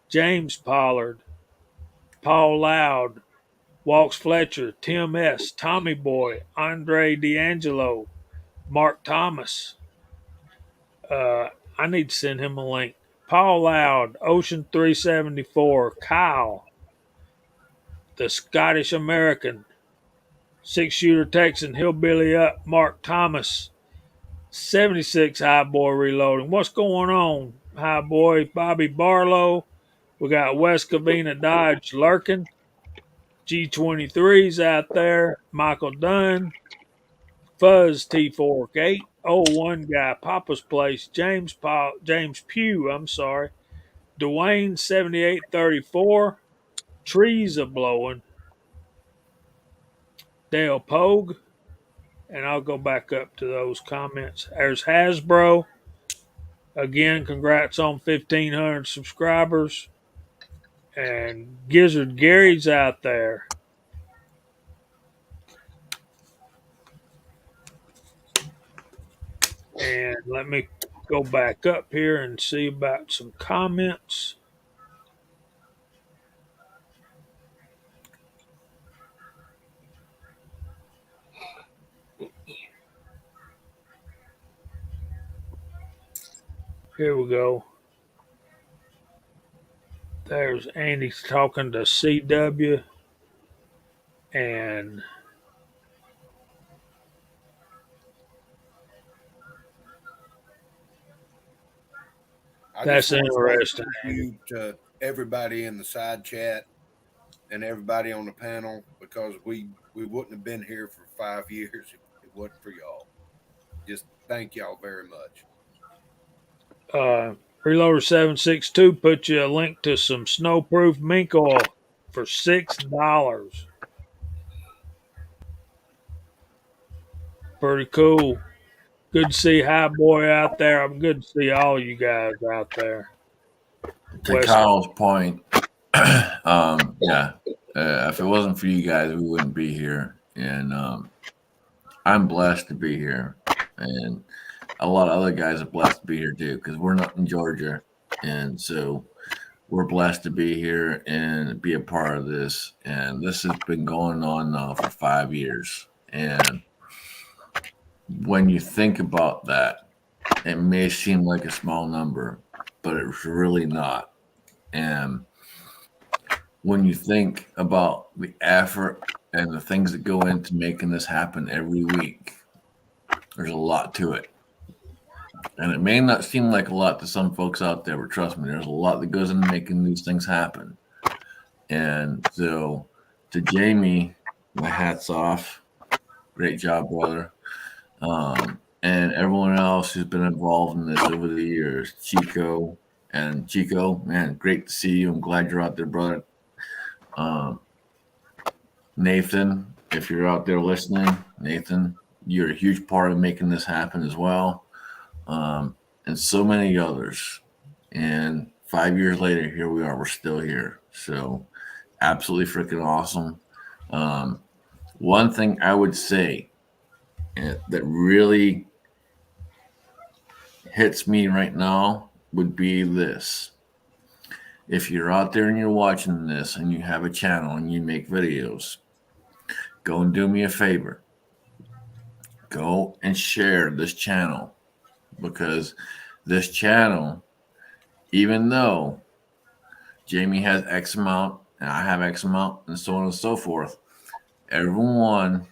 James Pollard, Paul Loud, Walks Fletcher, Tim S., Tommy Boy, Andre D'Angelo, Mark Thomas. I need to send him a link. Paul Loud, Ocean 374, Kyle, the Scottish American, 6-shooter Texan, Hillbilly Up, Mark Thomas, 76 High Boy Reloading. What's going on, High Boy? Bobby Barlow. We got West Covina Dodge lurking. G23's out there. Michael Dunn. Fuzz T48. 01 guy. Papa's Place. James Pugh. I'm sorry. Dwayne 7834. Trees are blowing. Dale Pogue. And I'll go back up to those comments. There's Hasbro. Again, congrats on 1,500 subscribers. And Gizzard Gary's out there. And let me go back up here and see about some comments. Here we go. There's Andy's talking to CW, and that's interesting. Thank you to everybody in the side chat and everybody on the panel, because we wouldn't have been here for 5 years if it wasn't for y'all. Just thank y'all very much. Reloader 762 put you a link to some snowproof mink oil for $6. Pretty cool. Good to see High Boy out there. I'm good to see all you guys out there. To Kyle's point, yeah, if it wasn't for you guys, we wouldn't be here. And I'm blessed to be here. And a lot of other guys are blessed to be here too, because we're not in Georgia. And so we're blessed to be here and be a part of this. And this has been going on now for 5 years. And when you think about that, it may seem like a small number, but it's really not. And when you think about the effort and the things that go into making this happen every week, there's a lot to it. And it may not seem like a lot to some folks out there, but trust me, there's a lot that goes into making these things happen. And so to Jamie, my hat's off. Great job, brother. And everyone else who's been involved in this over the years. Chico, man, great to see you. I'm glad you're out there, brother. Nathan, if you're out there listening, Nathan, you're a huge part of making this happen as well. And so many others. And 5 years later, here we are. We're still here. So absolutely freaking awesome. One thing I would say that really hits me right now would be this. If you're out there and you're watching this and you have a channel and you make videos, go and do me a favor. Go and share this channel, because this channel, even though Jamie has X amount and I have X amount and so on and so forth, everyone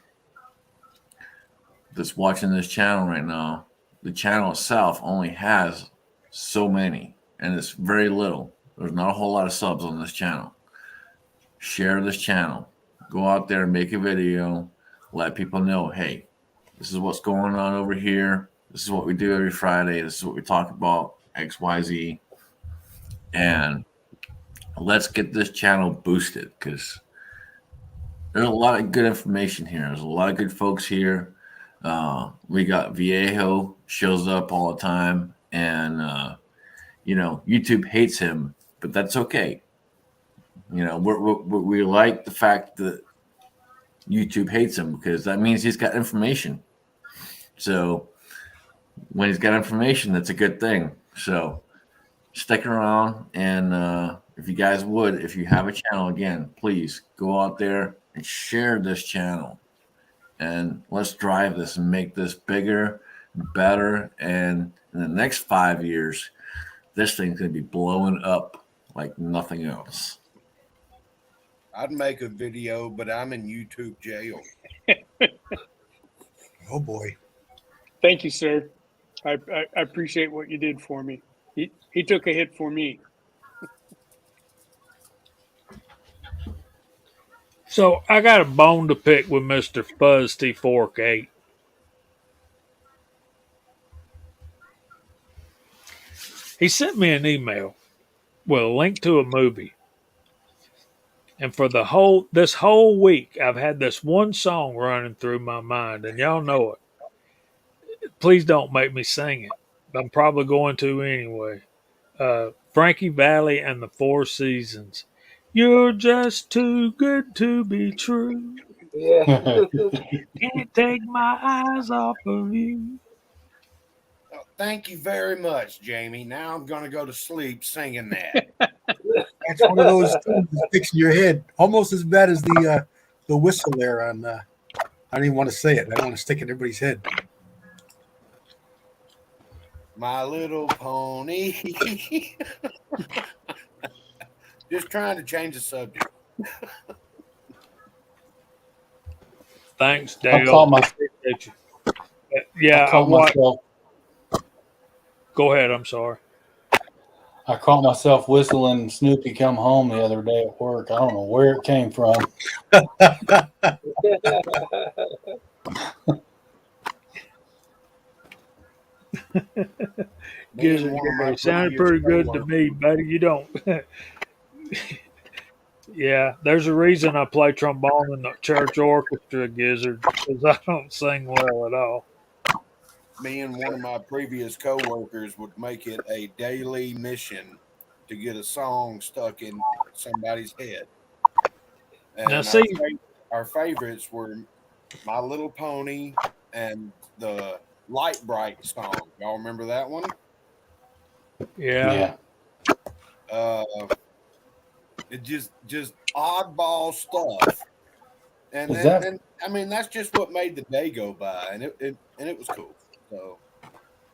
that's watching this channel right now, the channel itself only has so many, and it's very little. There's not a whole lot of subs on this channel. Share this channel. Go out there and make a video. Let people know, hey, this is what's going on over here. This is what we do every Friday. This is what we talk about, X, Y, Z. And let's get this channel boosted, because there's a lot of good information here. There's a lot of good folks here. We got Viejo shows up all the time, and YouTube hates him, but that's okay. We like the fact that YouTube hates him, because that means he's got information. So when he's got information, that's a good thing. So stick around, and if you guys would, if you have a channel, again, please go out there and share this channel, and let's drive this and make this bigger, better, and in the next 5 years, this thing's going to be blowing up like nothing else. I'd make a video, but I'm in YouTube jail. Oh boy. Thank you, sir. I appreciate what you did for me. He took a hit for me. So I got a bone to pick with Mr. Fuzz T Fork 8. He sent me an email with a link to a movie. And for this whole week, I've had this one song running through my mind, and y'all know it. Please don't make me sing it. I'm probably going to anyway. Frankie Valli and the Four Seasons. You're just too good to be true. Yeah. Can't take my eyes off of you. Thank you very much, Jamie. Now I'm going to go to sleep singing that. That's one of those tunes that sticks in your head, almost as bad as the whistle there on. I don't even want to say it. I don't want to stick in everybody's head. My Little Pony. Just trying to change the subject. Thanks, I Dale. caught my- Appreciate you. Yeah, I caught what? myself. Go ahead. I'm sorry. I caught myself whistling Snoopy Come Home the other day at work. I don't know where it came from. Gizzard, it sounded pretty good to me, buddy. You don't. Yeah, there's a reason I play trombone in the church orchestra, Gizzard, because I don't sing well at all. Me and one of my previous coworkers would make it a daily mission to get a song stuck in somebody's head. And Now, see, our favorites were My Little Pony and the Light Bright song. Y'all remember that one? yeah. It just oddball stuff. And Is then, that- and I mean, that's just what made the day go by, and it was cool. So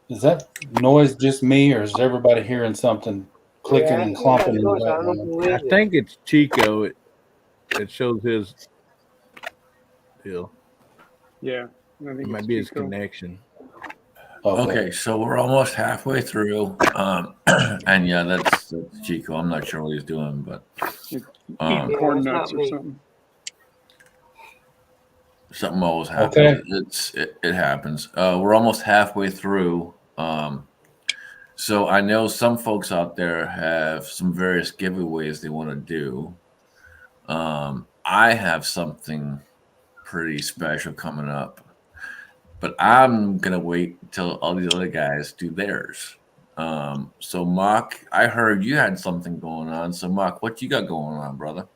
Is that noise just me, or is everybody hearing something clicking Yeah, and clomping in the I don't know background? who I is it. think it's Chico. It shows his deal. Yeah. I think It might it's be his Chico. connection. Okay, so we're almost halfway through, and yeah, that's Chico. I'm not sure what he's doing, but Eating Yeah, corn it's nuts not or me. something. something always happens. Okay. It happens. We're almost halfway through. So I know some folks out there have some various giveaways they want to do. I have something pretty special coming up, but I'm gonna wait until all these other guys do theirs. So Mark, I heard you had something going on. So Mark, what you got going on, brother?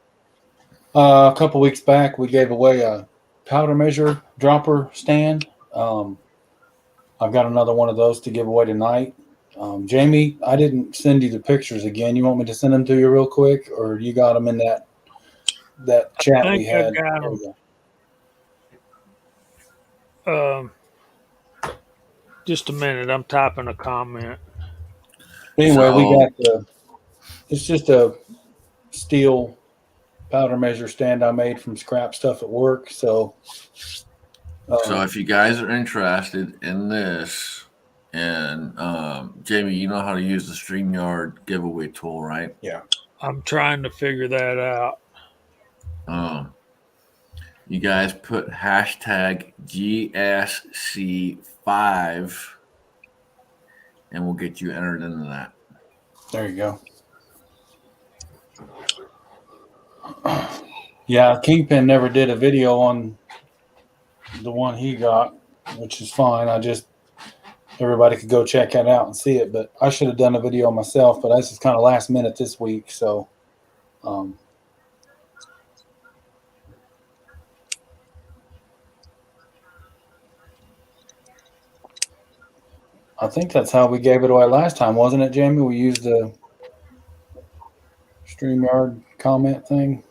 A couple weeks back, we gave away a powder measure dropper stand. I've got another one of those to give away tonight. Jamie, I didn't send you the pictures again. You want me to send them to you real quick, or you got them in that chat I we think I had? got There 'em. we go. Just a minute. I'm typing a comment. Anyway, we So- got it's just a steel powder measure stand I made from scrap stuff at work. So if you guys are interested in this, and Jamie, you know how to use the StreamYard giveaway tool, right? I'm trying to figure that out. You guys put hashtag GSC5 and we'll get you entered into that. there you go. Yeah, Kingpin never did a video on the one he got, which is fine. Everybody could go check that out and see it, but I should have done a video myself, but this is kind of last minute this week. So, I think that's how we gave it away last time, wasn't it, Jamie? We used the StreamYard comment thing.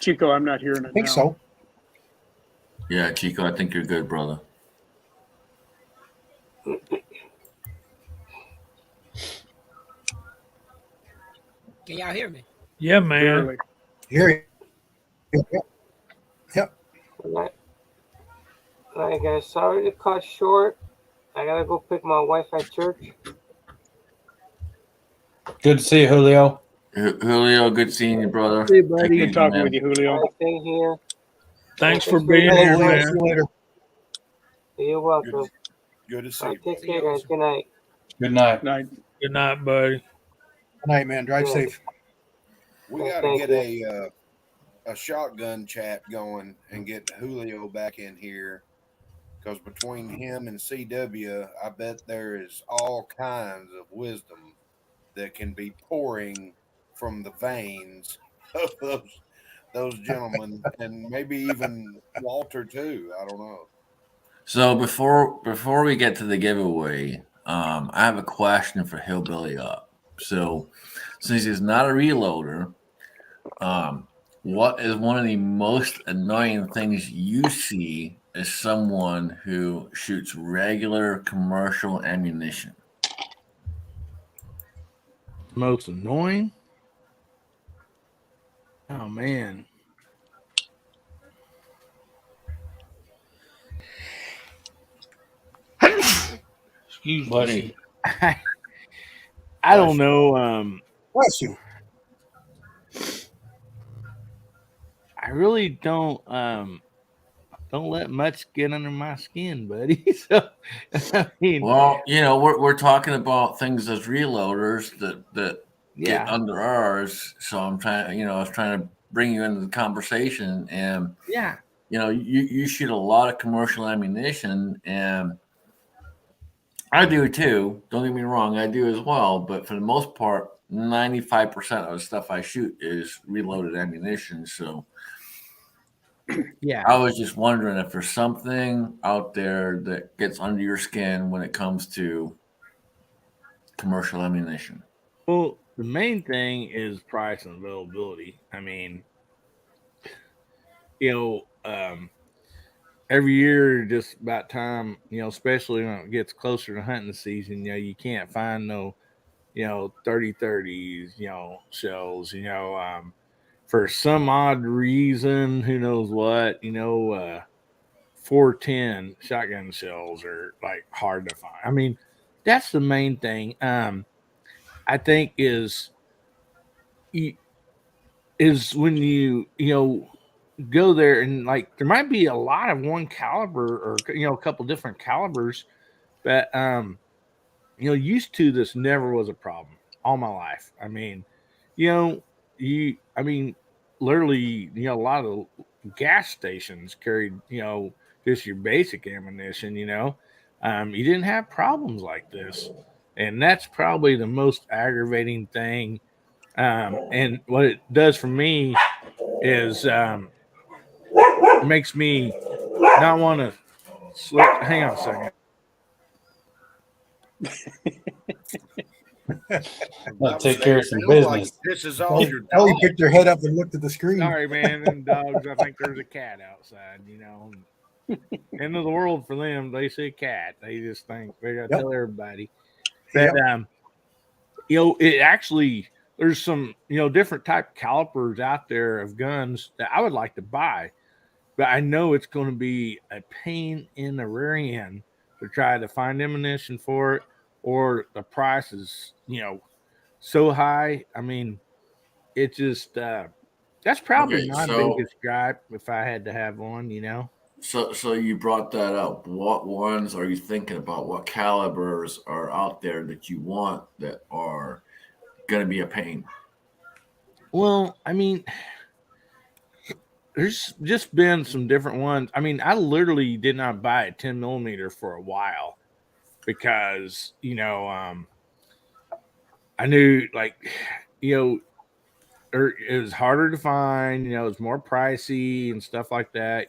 Chico, I'm not hearing it I think now. so. Yeah, Chico, I think you're good, brother. Can y'all hear me? Yeah, man. Barely. Here. Yep. All right, guys. Sorry to cut short. I gotta go pick my wife at church. Good to see you, Julio. Julio, good seeing you, brother. Hey, buddy. Good talking with you, Julio. All right, stay here. Thanks Okay, for so being you here, know what? man. See you later. You're welcome. Good to see All you. right, take care, guys. Good night. Good night. Night. Good night, buddy. Good night, man. Drive Yeah. safe. We Well, got to thank get a shotgun chat going and get Julio back in here, because between him and CW, I bet there is all kinds of wisdom that can be pouring from the veins of those gentlemen, and maybe even Walter too. I don't know. So before we get to the giveaway, I have a question for Hillbilly Up. So since he's not a reloader, what is one of the most annoying things you see as someone who shoots regular commercial ammunition? Most annoying? Oh man. Excuse Bless me. you. I don't know. Bless you. I really don't let much get under my skin, buddy. So I mean, Well, we're talking about things as reloaders that get yeah, under ours. So I'm trying, I was trying to bring you into the conversation, and yeah. you shoot a lot of commercial ammunition, and I do too. Don't get me wrong, I do as well. But for the most part, 95% of the stuff I shoot is reloaded ammunition. So Yeah. I was just wondering if there's something out there that gets under your skin when it comes to commercial ammunition. Well, the main thing is price and availability. I mean, you know, every year, just about time, especially when it gets closer to hunting season, you can't find no, 30/30s, shells, for some odd reason, who knows what, 410 shotgun shells are like hard to find. I mean, that's the main thing. I think is when you go there and like there might be a lot of one caliber or a couple different calibers, but used to this never was a problem all my life. I mean, you know, I mean, literally, a lot of gas stations carried, just your basic ammunition, you didn't have problems like this. And that's probably the most aggravating thing. And what it does for me is it makes me not want to slip. Hang on a second. Let's take care of some Sounds like business. this is all your Ellie dog. picked her head up and looked at the screen. Sorry, man. And dogs, I think there's a cat outside, End of the world for them. They see a cat. They just think they got to Yep. tell everybody. Yep. But, it actually, there's some, different type calipers out there of guns that I would like to buy. But I know it's going to be a pain in the rear end to try to find ammunition for it, or the price is, so high. I mean, it just, that's probably Okay, my biggest gripe if I had to have one, so you brought that up. What ones are you thinking about? What calibers are out there that you want that are going to be a pain? Well, I mean, there's just been some different ones. I mean, I literally did not buy a 10 millimeter for a while because, I knew like, it was harder to find, it's more pricey and stuff like that,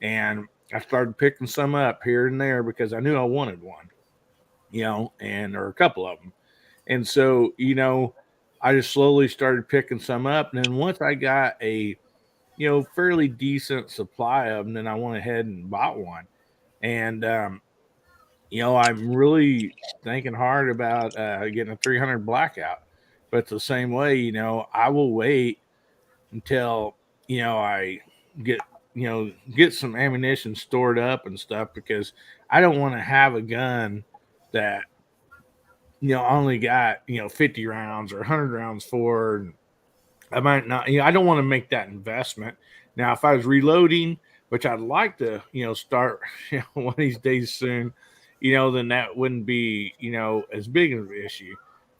and I started picking some up here and there because I knew I wanted one, and or a couple of them. And so, I just slowly started picking some up. And then once I got a, fairly decent supply of them, then I went ahead and bought one. And, I'm really thinking hard about getting a 300 blackout. But it's the same way, I will wait until, I get, get some ammunition stored up and stuff because I don't want to have a gun that, only got, 50 rounds or 100 rounds for. And I might not, I don't want to make that investment. Now, if I was reloading, which I'd like to, start one of these days soon, then that wouldn't be, as big of an issue.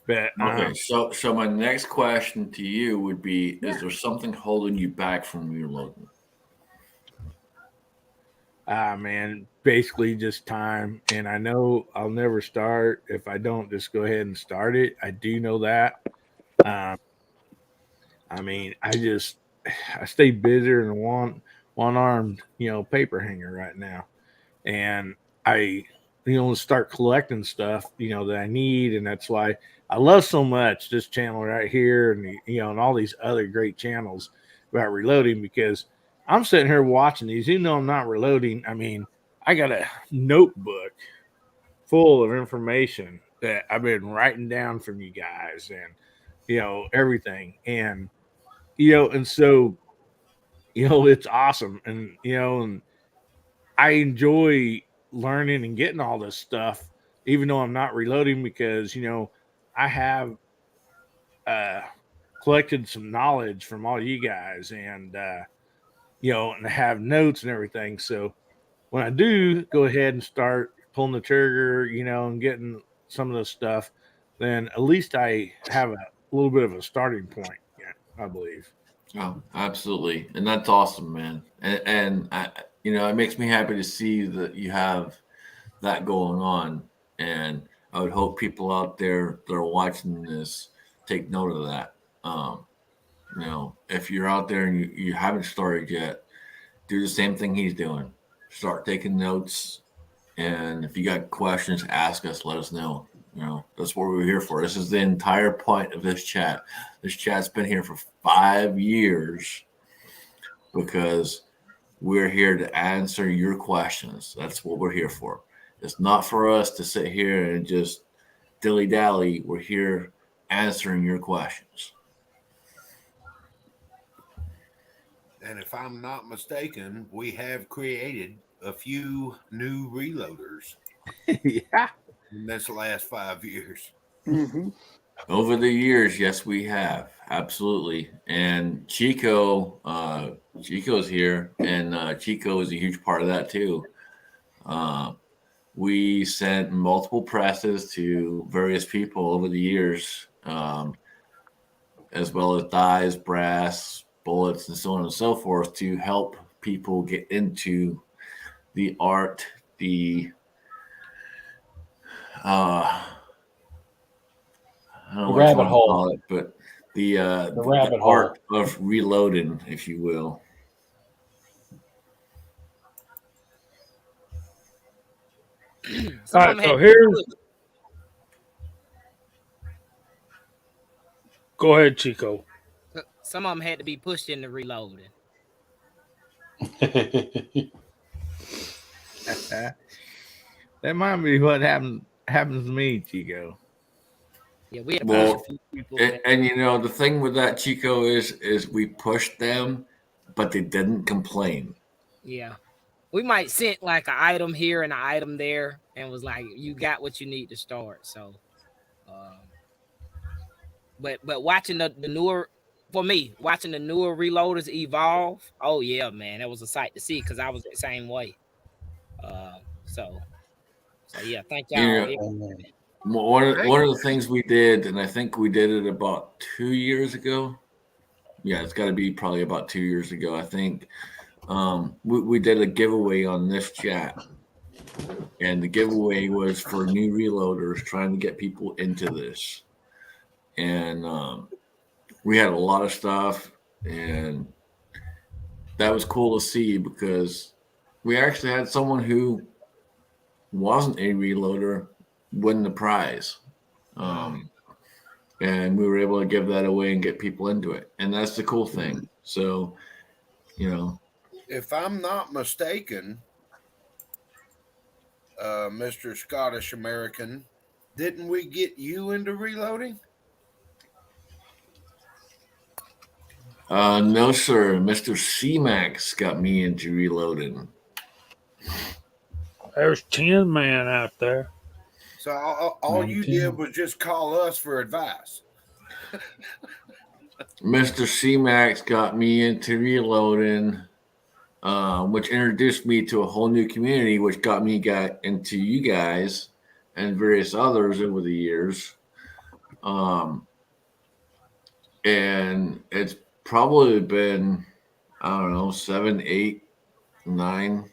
But Okay, so my next question to you would be: is there something holding you back from reloading? man, basically just time. And I know I'll never start if I don't just go ahead and start it. I do know that. I mean, I stay busier than one armed, paper hanger right now. and I, start collecting stuff, that I need. And that's why I love so much this channel right here and, and all these other great channels about reloading, because I'm sitting here watching these, even though I'm not reloading. I mean, I got a notebook full of information that I've been writing down from you guys and, everything. And, and so, it's awesome. And, and I enjoy learning and getting all this stuff, even though I'm not reloading, because, I have collected some knowledge from all you guys, and, and I have notes and everything. So when I do go ahead and start pulling the trigger, and getting some of this stuff, then at least I have a little bit of a starting point. Yeah, I believe. Oh, absolutely. And that's awesome, man. And I, it makes me happy to see that you have that going on. And I would hope people out there that are watching this take note of that. If you're out there and you haven't started yet, do the same thing he's doing. Start taking notes. And if you got questions, ask us, let us know. That's what we're here for. This is the entire point of this chat. This chat's been here for 5 years because we're here to answer your questions. That's what we're here for. It's not for us to sit here and just dilly-dally. We're here answering your questions. And if I'm not mistaken, we have created a few new reloaders. Yeah. In this last 5 years. Mm-hmm. Over the years, yes, we have. Absolutely. And Chico's here, and Chico is a huge part of that too. We sent multiple presses to various people over the years, as well as dies, brass, bullets, and so on and so forth, to help people get into the art, the I don't know what rabbit you want to hole. call it, but the rabbit hole. art of reloading, if you will. All right, so here's. Go ahead, Chico. Some of them had to be pushed into reloading. That might be what happens to me, Chico. Yeah, we have Well, a few people. and the thing with that, Chico, is we pushed them, but they didn't complain. Yeah, we might send like an item here and an item there, and was like, "You got what you need to start." So, but watching the newer, for me, watching the newer reloaders evolve. Oh yeah, man, that was a sight to see because I was the same way. So yeah, thank y'all. One of the things we did, and I think we did it about 2 years ago. Yeah, it's got to be probably about 2 years ago. I think we did a giveaway on this chat, and the giveaway was for new reloaders, trying to get people into this. And we had a lot of stuff, and that was cool to see because we actually had someone who wasn't a reloader win the prize. And we were able to give that away and get people into it. And that's the cool thing. So, if I'm not mistaken, Mr. Scottish American, didn't we get you into reloading? No, sir. Mr. C-Max got me into reloading. There's 10 man out there. So all you did was just call us for advice. Mr. C-Max got me into reloading, which introduced me to a whole new community, which got into you guys and various others over the years. And it's probably been, I don't know, 7, 8, 9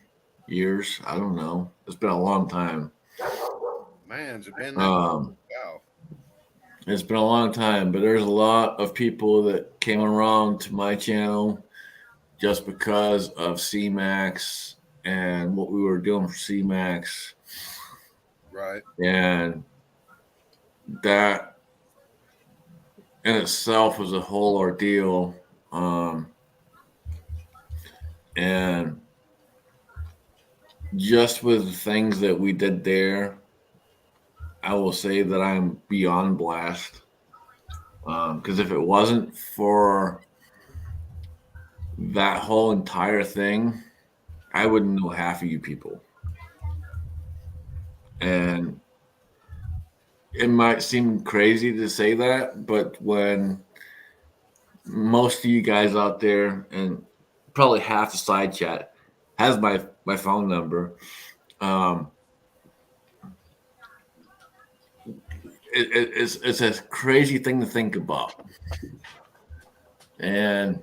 years. I don't know. It's been a long time. Man, it's been that long. Wow. It's been a long time, but there's a lot of people that came around to my channel just because of C-Max and what we were doing for C-Max. Right. And that in itself was a whole ordeal. And just with the things that we did there, I will say that I'm beyond blessed. Because if it wasn't for that whole entire thing, I wouldn't know half of you people. And it might seem crazy to say that, but when most of you guys out there, and probably half the side chat, has my phone number, it's a crazy thing to think about. And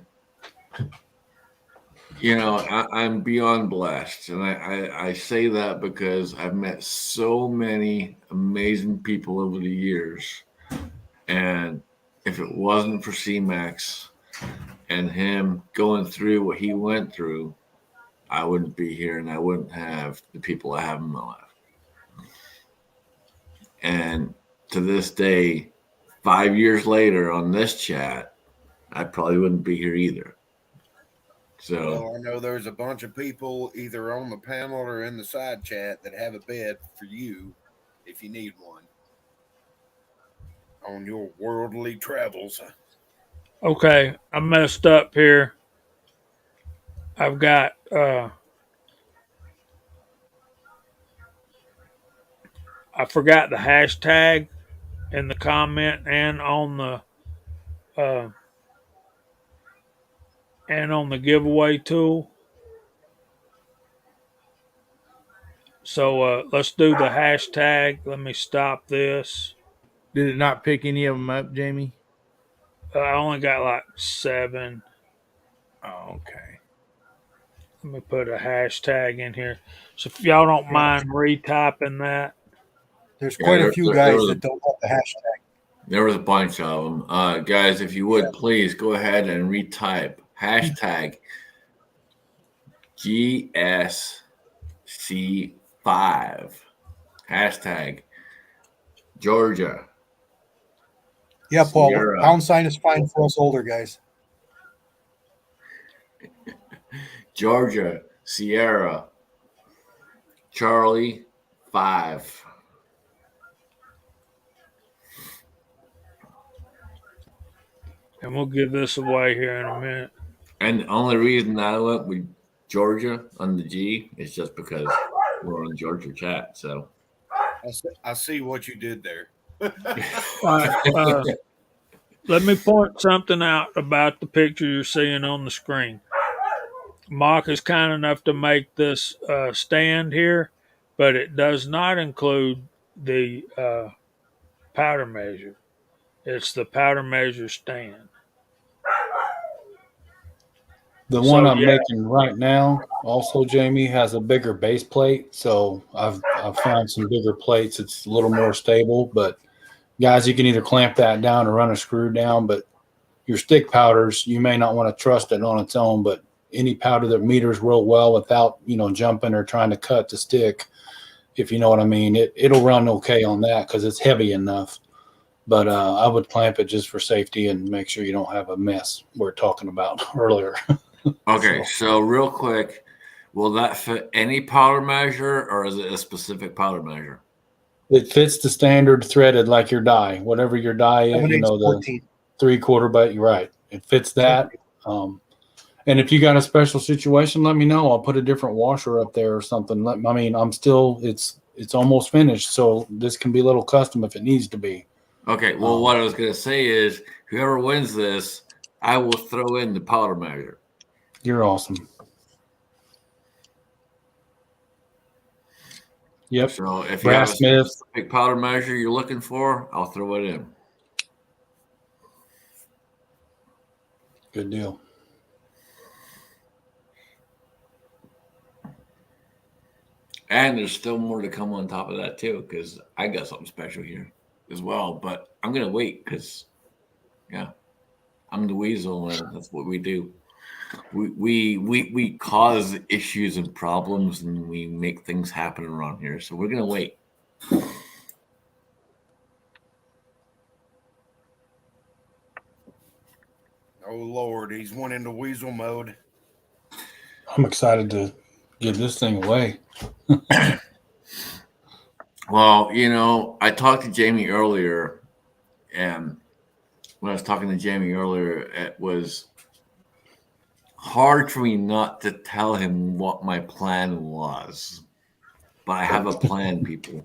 you know, I'm beyond blessed, and I say that because I've met so many amazing people over the years, and if it wasn't for C-Max and him going through what he went through, I wouldn't be here, and I wouldn't have the people I have in my life. And to this day, 5 years later on this chat, I probably wouldn't be here either. So Well, I know there's a bunch of people either on the panel or in the side chat that have a bed for you if you need one on your worldly travels. Okay, I messed up here. I've got I forgot the hashtag in the comment and on the giveaway tool. So let's do the hashtag. Let me stop this. Did it not pick any of them up, Jamie? I only got like 7. Oh, okay. Let me put a hashtag in here. So if y'all don't mind retyping that. There's quite a few guys that don't have the hashtag. There was a bunch of them. Guys, if you would, please go ahead and retype hashtag GSC5. Hashtag Georgia. Yeah, Paul. Sierra. Pound sign is fine for us older guys. Georgia, Sierra, Charlie, 5. And we'll give this away here in a minute. And the only reason I went with Georgia on the G is just because we're on Georgia chat. So I see what you did there. All right, let me point something out about the picture you're seeing on the screen. Mark is kind enough to make this stand here, but it does not include the powder measure. It's the powder measure stand. The one I'm making right now, also Jamie, has a bigger base plate. So I've found some bigger plates. It's a little more stable. But guys, you can either clamp that down or run a screw down. But your stick powders, you may not want to trust it on its own. But any powder that meters real well without jumping or trying to cut the stick, if you know what I mean, it'll run okay on that because it's heavy enough. But I would clamp it just for safety and make sure you don't have a mess we're talking about earlier. Okay, so real quick, will that fit any powder measure or is it a specific powder measure? It fits the standard threaded like your die, whatever your die is, the 3/4, but you're right. It fits that. And if you got a special situation, let me know. I'll put a different washer up there or something. It's almost finished. So this can be a little custom if it needs to be. Okay, well, what I was going to say is whoever wins this, I will throw in the powder measure. You're awesome. Yep. So if you have a specific powder measure you're looking for, I'll throw it in. Good deal. And there's still more to come on top of that too, because I got something special here as well. But I'm going to wait because, I'm the weasel and that's what we do. we cause issues and problems, and we make things happen around here. So we're gonna wait. Oh Lord, he's went into weasel mode. I'm excited to give this thing away. Well, you know, I talked to Jamie earlier, and when I was talking to Jamie earlier, it was hard for me not to tell him what my plan was. But I have a plan, people.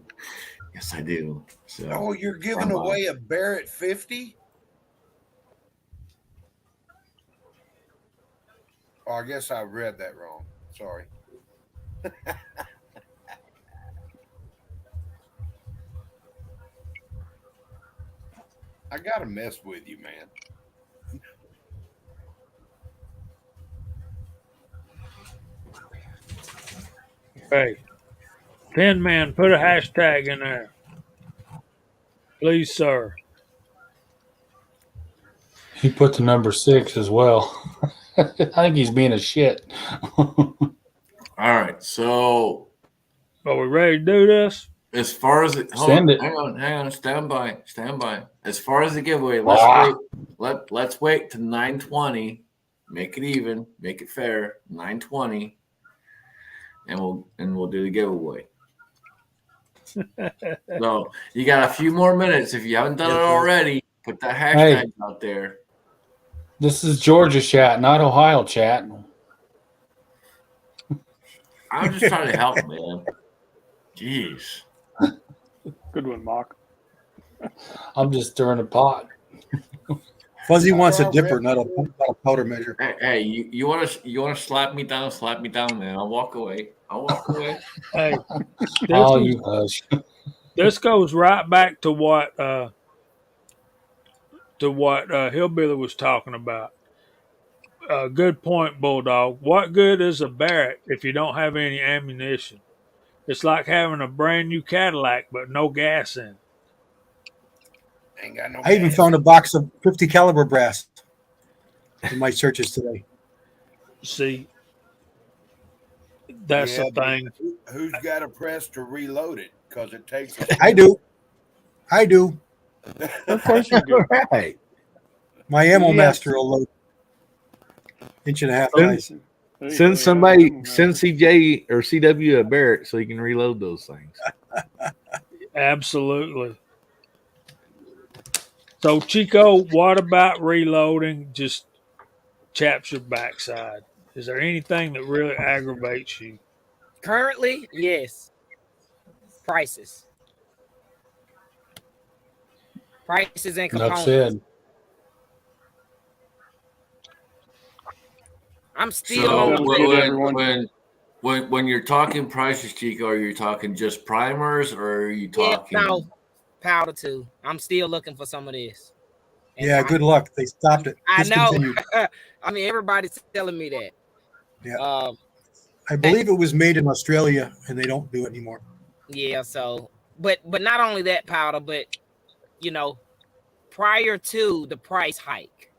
Yes, I do. So, Oh, you're giving away a Barrett 50? Oh, I guess I read that wrong. Sorry. I gotta mess with you, man. Hey, Pin Man, put a hashtag in there. Please, sir. He put the number 6 as well. I think he's being a shit. all right. So, Are we ready to do this? as far as it, Send it. hang on, stand by. As far as the giveaway, Ah. let's wait to 9:20. Make it even, make it fair. 9:20, and we'll do the giveaway. So you got a few more minutes. If you haven't done it already, put that hashtag out there. This is Georgia chat, not Ohio chat. I'm just trying to help, man. Jeez. Good one, Mock. I'm just stirring a pot. Fuzzy wants a dipper, not a powder measure. Hey, you want to slap me down? Slap me down, man. I'll walk away. Hey, Oh, you hush. this goes right back to what Hillbilly was talking about. Good point, Bulldog. What good is a Barrett if you don't have any ammunition? It's like having a brand new Cadillac but no gas in it. Ain't got no I even gas. found a box of 50 caliber brass in my searches today. See, that's Yeah, the thing. Who's got a press to reload it? Because it takes. I do. Of course you do. Right. My ammo Yes. master will load 1.5 inches high. There you Send go, somebody, yeah. send CJ or CW a Barrett so you can reload those things. Absolutely. So, Chico, what about reloading just chaps your backside? Is there anything that really aggravates you? Currently, yes. Prices and Enough components. said. I'm still So on That'll get everyone. when you're talking prices, Chico, are you talking just primers or are you talking? no powder too. I'm still looking for some of this. And Yeah, good luck. They stopped it. I know. Discontinued. I mean, everybody's telling me that. Yeah. I believe it was made in Australia and they don't do it anymore. Yeah. So, but not only that powder, but you know, prior to the price hike,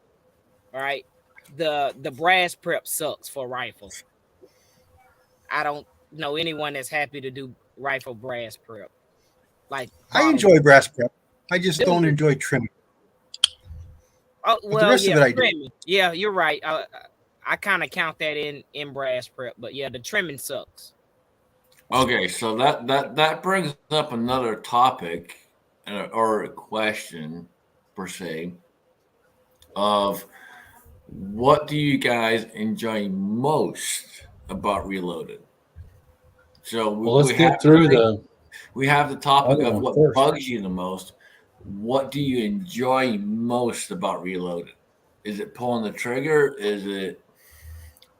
right? The brass prep sucks for rifles. I don't know anyone that's happy to do rifle brass prep. Like I enjoy brass prep. I just Do don't you? enjoy trimming. Oh the well, rest of yeah, it I do. trimming. Yeah, you're right. I kind of count that in brass prep, but yeah, the trimming sucks. Okay, so that brings up another topic or a question per se of what do you guys enjoy most about Reloaded? So Well, let's get through we have the topic other of one what first. bugs you the most. What do you enjoy most about Reloaded? Is it pulling the trigger? Is it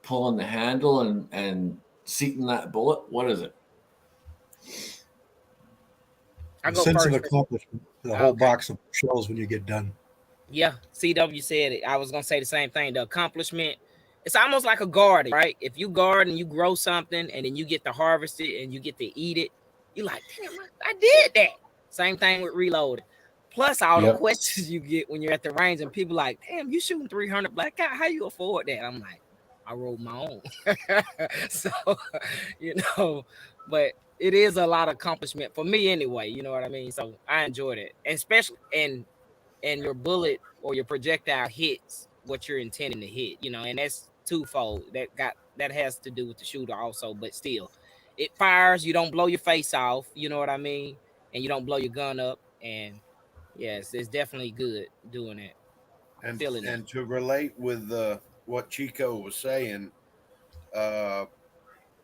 pulling the handle and seating that bullet? What is it? I The go sense of first. accomplishment. The whole Okay. box of shells when you get done. Yeah, CW said it. I was gonna say the same thing. The accomplishment. It's almost like a garden, right? If you garden, you grow something, and then you get to harvest it and you get to eat it. You're like, damn, I did that. Same thing with reloading. Plus all the Yep. questions you get when you're at the range, and people like, damn, you shooting 300 black guy. How you afford that? I'm like, I wrote my own. So, you know, but it is a lot of accomplishment for me anyway. You know what I mean? So I enjoyed it, and especially and your bullet or your projectile hits what you're intending to hit. You know, and that's twofold. That has to do with the shooter also, but still, it fires. You don't blow your face off. You know what I mean? And you don't blow your gun up. And yes, it's definitely good doing it. Feeling it. And to relate with what Chico was saying, the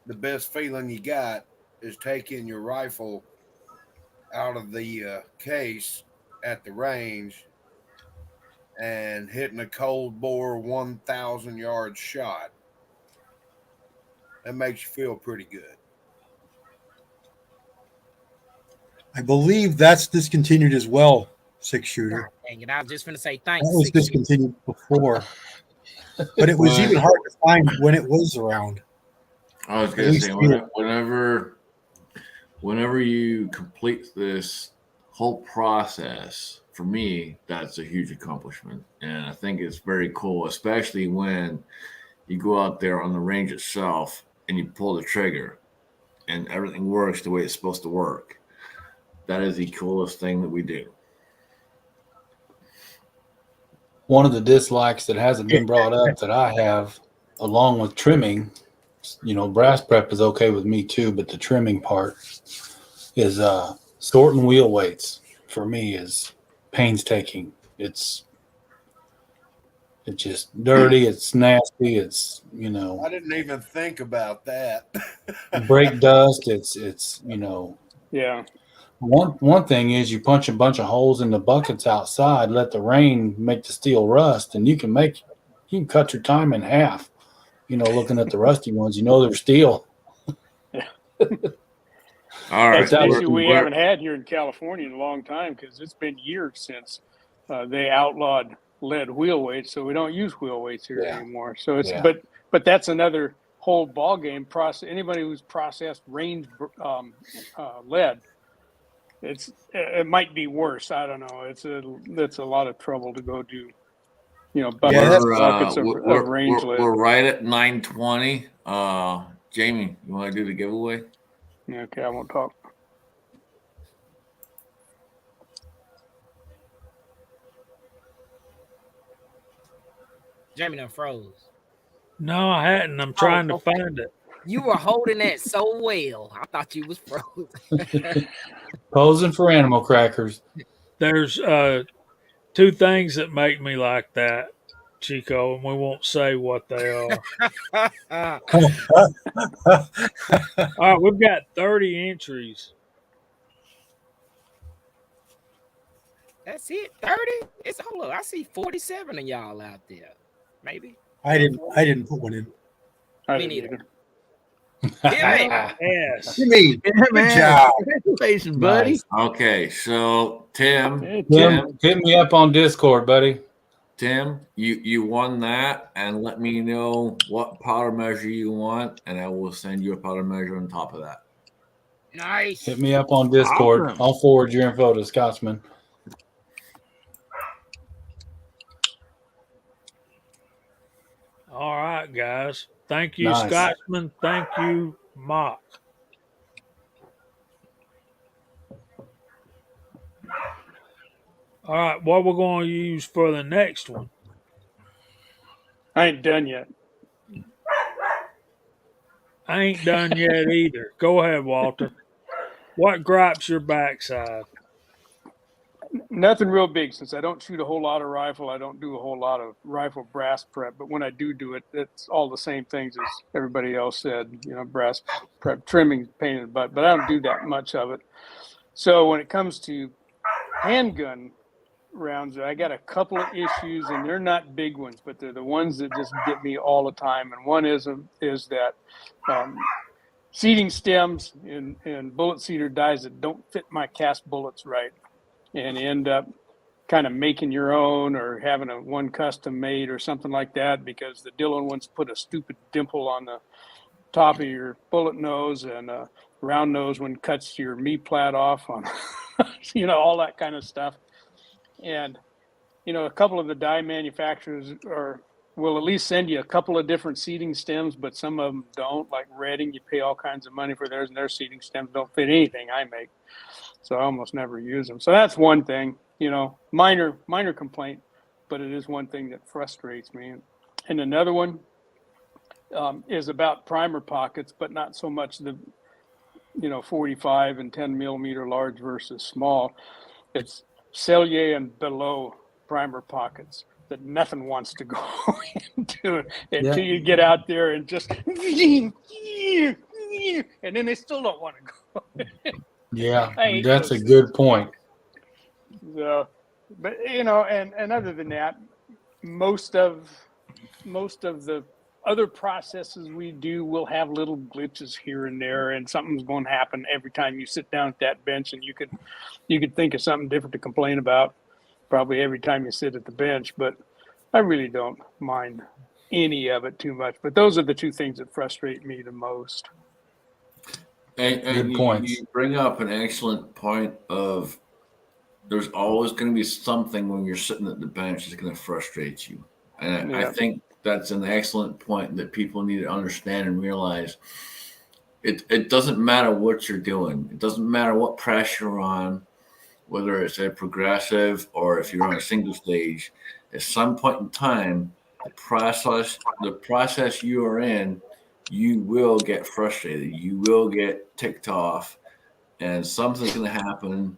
best feeling you got is taking your rifle out of the case at the range and hitting a cold bore 1,000 yard shot. That makes you feel pretty good. I believe that's discontinued as well, 6-shooter. Dang it, I was just gonna say thanks. That was 6 shooter. discontinued before, but it was even hard to find when it was around. I was going to say, whenever you complete this whole process, for me, that's a huge accomplishment. And I think it's very cool, especially when you go out there on the range itself and you pull the trigger and everything works the way it's supposed to work. That is the coolest thing that we do. One of the dislikes that hasn't been brought up that I have, along with trimming, you know, brass prep is okay with me too, but the trimming part is sorting wheel weights for me is painstaking. It's just dirty, it's nasty, it's, you know, I didn't even think about that. brake dust, it's you know. Yeah. One thing is you punch a bunch of holes in the buckets outside, let the rain make the steel rust, and you can cut your time in half. You know, looking at the rusty ones, you know they're steel. Yeah. All right. That's an issue we haven't had here in California in a long time because it's been years since they outlawed lead wheel weights, so we don't use wheel weights here anymore. So it's but that's another whole ball game process. Anybody who's processed range lead, it might be worse. I don't know. It's a lot of trouble to go do. You know, buckets of range lead. We're right at 9:20. Jamie, you want to do the giveaway? Okay, I won't talk. Jamie done froze. No, I hadn't. I'm trying to find it. You were holding that so well. I thought you was frozen. Posing for animal crackers. There's two things that make me like that, Chico, and we won't say what they are. All right, we've got 30 entries. That's it. 30? It's hold up. I see 47 of y'all out there. Maybe. I didn't put one in. Me neither. Yes. Jimmy, good job. Congratulations, buddy. Nice. Okay, so Tim, Hit me up on Discord, buddy. Tim, you won that, and let me know what powder measure you want, and I will send you a powder measure on top of that. Nice. Hit me up on Discord. Awesome. I'll forward your info to Scotsman. All right, guys. Thank you, Nice. Scotsman. Thank you, Mock. All right, what we're going to use for the next one? I ain't done yet. I ain't done yet either. Go ahead, Walter. What gripes your backside? Nothing real big since I don't shoot a whole lot of rifle. I don't do a whole lot of rifle brass prep, but when I do it, it's all the same things as everybody else said. You know, brass prep, trimming, paint in the butt, but I don't do that much of it. So when it comes to handgun rounds, I got a couple of issues, and they're not big ones, but they're the ones that just get me all the time. And one is that seating stems and bullet seeder dies that don't fit my cast bullets right, and end up kind of making your own or having one custom made or something like that, because the Dillon ones put a stupid dimple on the top of your bullet nose and a round nose one cuts your meat plat off on, you know, all that kind of stuff. And, you know, a couple of the die manufacturers are will at least send you a couple of different seating stems, but some of them don't. Like Redding, you pay all kinds of money for theirs, and their seating stems don't fit anything I make. So I almost never use them. So that's one thing, minor complaint, but it is one thing that frustrates me. And another one is about primer pockets, but not so much the 45 and 10 millimeter large versus small. It's cellier and below primer pockets that nothing wants to go into it until you get out there and just, and then they still don't want to go. Yeah, that's a good point. So, but and other than that, most of the other processes we do will have little glitches here and there, and something's going to happen every time you sit down at that bench, and you could think of something different to complain about probably every time you sit at the bench. But I really don't mind any of it too much. But those are the two things that frustrate me the most. And Good points. You bring up an excellent point of there's always going to be something when you're sitting at the bench that's going to frustrate you. And I think that's an excellent point that people need to understand and realize. It doesn't matter what you're doing. It doesn't matter what pressure you're on, whether it's a progressive or if you're on a single stage. At some point in time, the process you are in, you will get frustrated. You will get ticked off, and something's going to happen.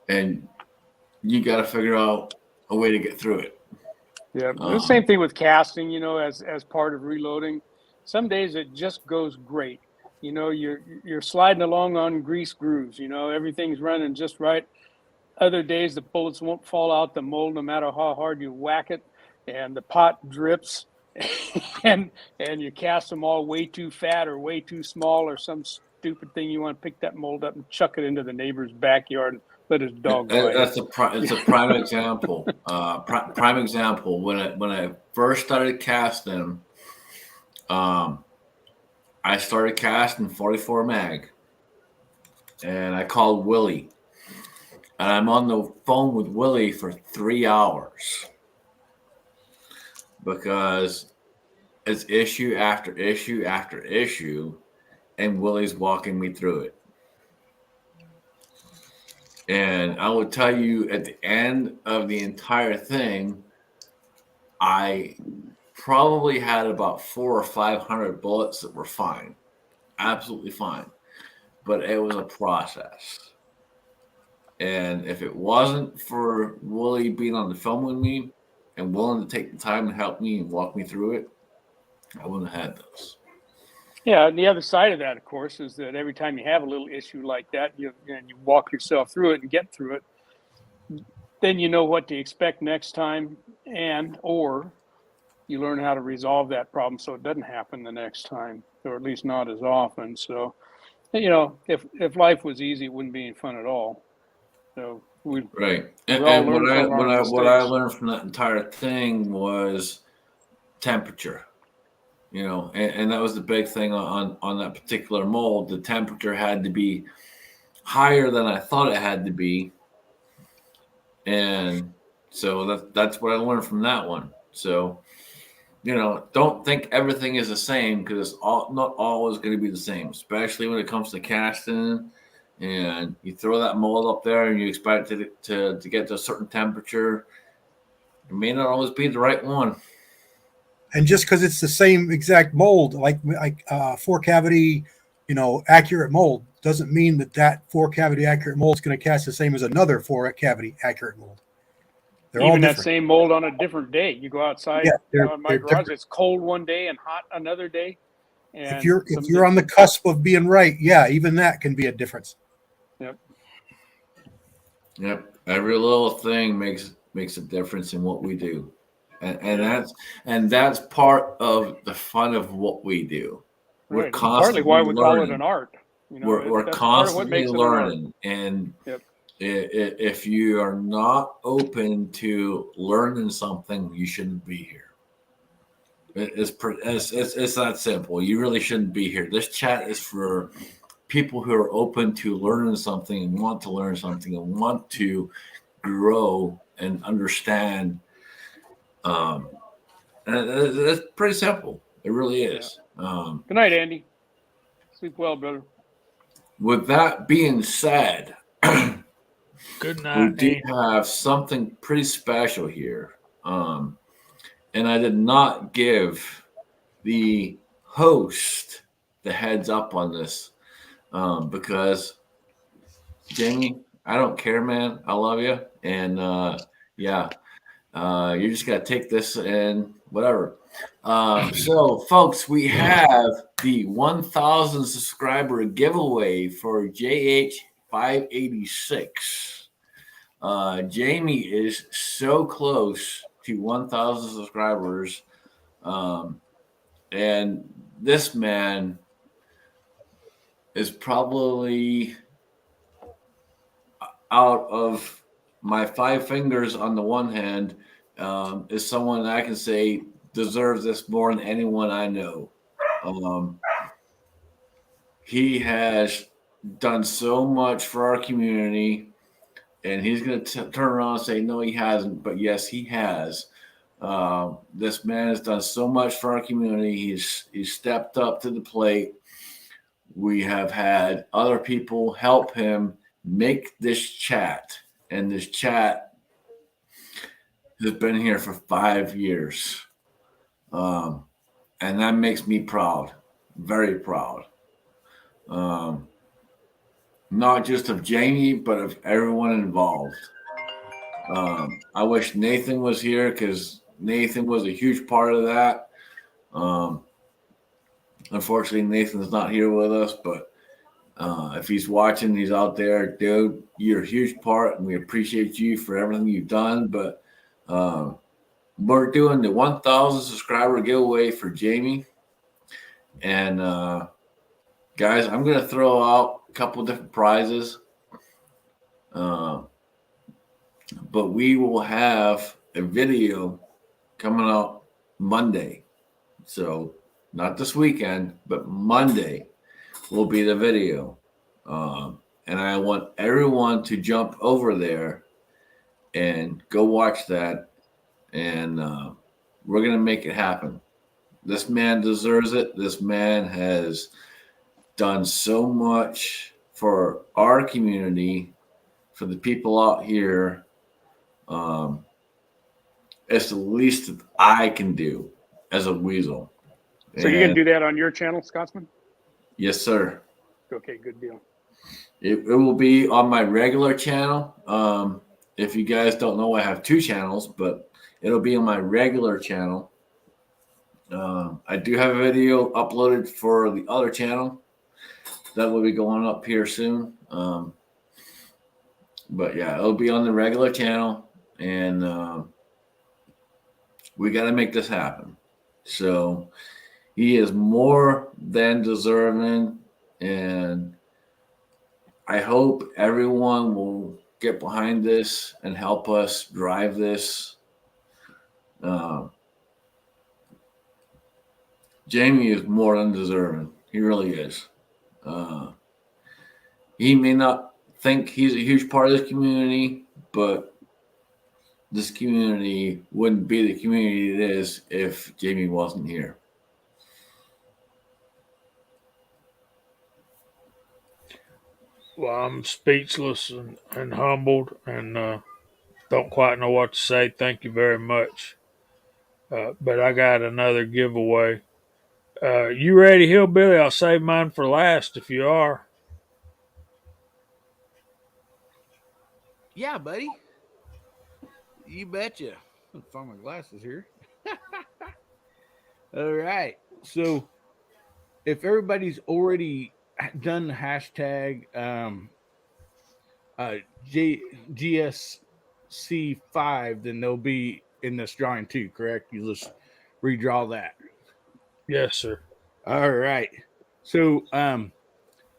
And you got to figure out a way to get through it. Yeah, the same thing with casting. As part of reloading, some days it just goes great. You're sliding along on grease grooves. Everything's running just right. Other days the bullets won't fall out the mold no matter how hard you whack it, and the pot drips, and you cast them all way too fat or way too small or some stupid thing. You want to pick that mold up and chuck it into the neighbor's backyard and let his dog bite it. It's a prime example. Prime example. When I first started casting, I started casting 44 mag, and I called Willie, and I'm on the phone with Willie for 3 hours because it's issue after issue after issue, and Willie's walking me through it. And I will tell you, at the end of the entire thing, I probably had about 400 or 500 bullets that were fine, absolutely fine. But it was a process. And if it wasn't for Willie being on the phone with me and willing to take the time to help me and walk me through it, I wouldn't have had those. Yeah, and the other side of that, of course, is that every time you have a little issue like that, you walk yourself through it and get through it, then you know what to expect next time, or you learn how to resolve that problem so it doesn't happen the next time, or at least not as often. So, if life was easy, it wouldn't be any fun at all. So right. And what I learned from that entire thing was temperature. And that was the big thing on that particular mold. The temperature had to be higher than I thought it had to be. And so that's what I learned from that one. So, don't think everything is the same, because it's not always going to be the same, especially when it comes to casting. And you throw that mold up there and you expect it to get to a certain temperature. It may not always be the right one. And just because it's the same exact mold, like 4-cavity, accurate mold, doesn't mean that 4-cavity accurate mold is going to cast the same as another 4-cavity accurate mold. They're even all that different. same mold on a different day. You go outside. Yeah, in my garage, it's cold one day and hot another day. And if you're on the cusp of being right, even that can be a difference. Yep. Every little thing makes a difference in what we do. And that's part of the fun of what we do. We're constantly partly why we learning. call it an art. We're constantly learning, and if you are not open to learning something, you shouldn't be here. It's that simple. You really shouldn't be here. This chat is for people who are open to learning something and want to learn something and want to grow and understand And it's pretty simple. It really is. Good night, Andy. Sleep well, brother. With that being said, Good we night, do Andy. have something pretty special here. And I did not give the host the heads up on this because, Jamie, I don't care, man. I love you. And yeah, you just got to take this and whatever. So, folks, we have the 1,000 subscriber giveaway for JH586. Jamie is so close to 1,000 subscribers. And this man is probably out of my 5 fingers on the one hand, is someone that I can say deserves this more than anyone I know. He has done so much for our community, and he's going to turn around and say, no, he hasn't, but yes, he has. This man has done so much for our community. He's stepped up to the plate. We have had other people help him make this chat, and this chat has been here for 5 years. And that makes me proud, very proud. Not just of Jamie, but of everyone involved. I wish Nathan was here because Nathan was a huge part of that. Unfortunately, Nathan's not here with us, but if he's watching, he's out there, dude, you're a huge part, and we appreciate you for everything you've done. But we're doing the 1,000 subscriber giveaway for Jamie. And guys, I'm going to throw out a couple different prizes. But we will have a video coming out Monday. So not this weekend, but Monday will be the video. And I want everyone to jump over there and go watch that. And we're going to make it happen. This man deserves it. This man has done so much for our community, for the people out here. It's the least that I can do as a weasel. So you're going to do that on your channel, Scotsman? Yes, sir. Okay, good deal. It will be on my regular channel. If you guys don't know, I have 2 channels, but it'll be on my regular channel. I do have a video uploaded for the other channel that will be going up here soon. But yeah, it'll be on the regular channel, and we got to make this happen. So he is more than deserving, and I hope everyone will get behind this and help us drive this. Jamie is more than deserving. He really is. He may not think he's a huge part of this community, but this community wouldn't be the community it is if Jamie wasn't here. Well, I'm speechless and humbled and don't quite know what to say. Thank you very much. But I got another giveaway. You ready, Hillbilly? I'll save mine for last if you are. Yeah, buddy. You betcha. I'll find my glasses here. All right. So if everybody's already done the hashtag GSC5, then they'll be in this drawing too, correct? You just redraw that. Yes, sir. All right. So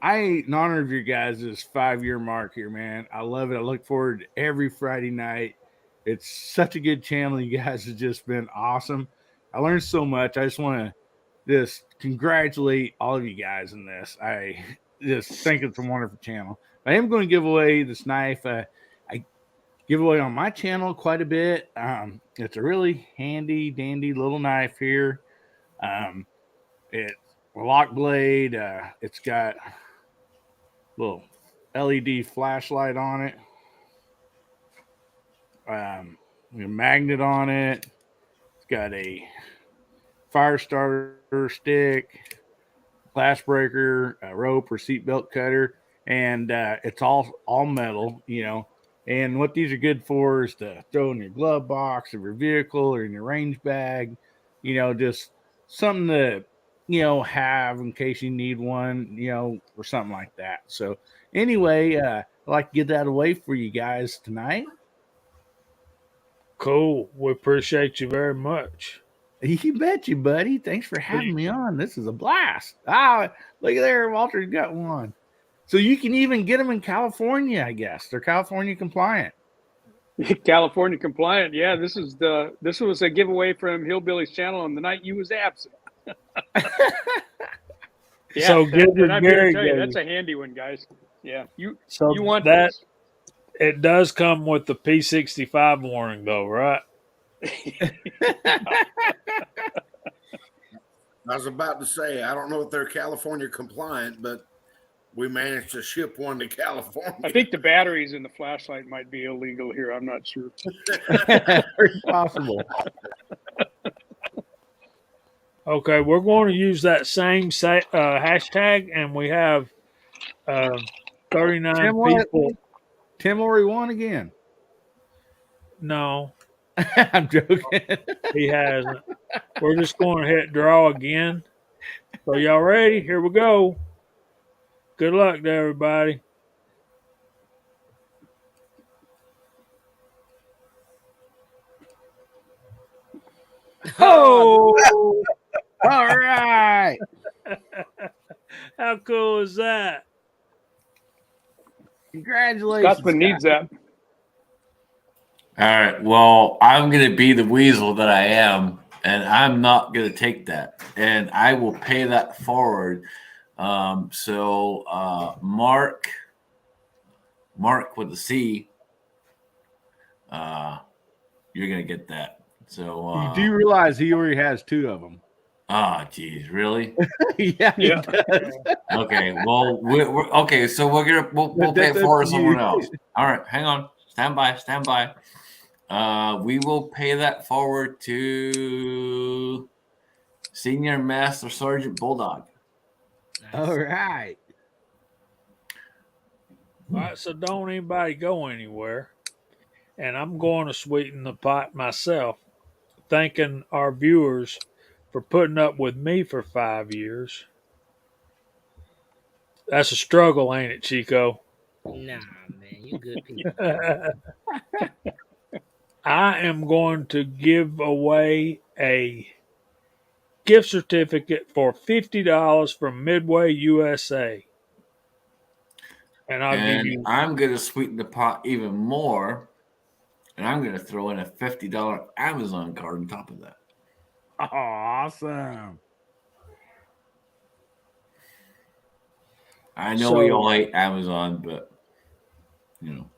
I in honor of your guys' 5-year mark here, man. I love it. I look forward to every Friday night. It's such a good channel. You guys have just been awesome. I learned so much. I just want to just congratulate all of you guys in this. I just think it's a wonderful channel. I am going to give away this knife. giveaway on my channel quite a bit. It's a really handy dandy little knife here. It's a lock blade. It's got a little LED flashlight on it. A magnet on it. It's got a fire starter stick, glass breaker, a rope or seatbelt cutter, and it's all metal, you know. And what these are good for is to throw in your glove box of your vehicle or in your range bag, you know, just something to, you know, have in case you need one, you know, or something like that. So anyway, I'd like to get that away for you guys tonight. Cool. We appreciate you very much. You bet you, buddy. Thanks for having me on. This is a blast. Ah, look at there. Walter's got one. So you can even get them in California, I guess. They're California compliant. California compliant. Yeah, this was a giveaway from Hillbilly's channel on the night you was absent. Yeah, So give and I'm Gary gonna tell you, Gary. that's a handy one, guys. Yeah, you So want that this. it does come with the P65 warning, though, right? I was about to say, I don't know if they're California compliant, but we managed to ship one to California. I think the batteries in the flashlight might be illegal here. I'm not sure. Very possible. Okay, we're going to use that same hashtag, and we have 39 people. Tim already won again. No, I'm joking. he hasn't. We're just going to hit draw again. So y'all ready? Here we go. Good luck to everybody. Oh, All right. how cool is that? Congratulations. Scotsman needs that. All right. Well, I'm going to be the weasel that I am, and I'm not going to take that. And I will pay that forward. So Mark with the C, you're going to get that. So You do realize he already has two of them. Geez, really? Yeah. he Yeah. does. Okay. Well, we're okay. So we'll pay it forward to someone else. All right. Hang on. Stand by. We will pay that forward to Senior Master Sergeant Bulldog. All right. All right, so don't anybody go anywhere. And I'm going to sweeten the pot myself, thanking our viewers for putting up with me for 5 years. That's a struggle, ain't it, Chico? Nah, man, you good people. I am going to give away a gift certificate for $50 from Midway USA. And I'm going to sweeten the pot even more, and I'm going to throw in a $50 Amazon card on top of that. Awesome. I know we all hate Amazon, but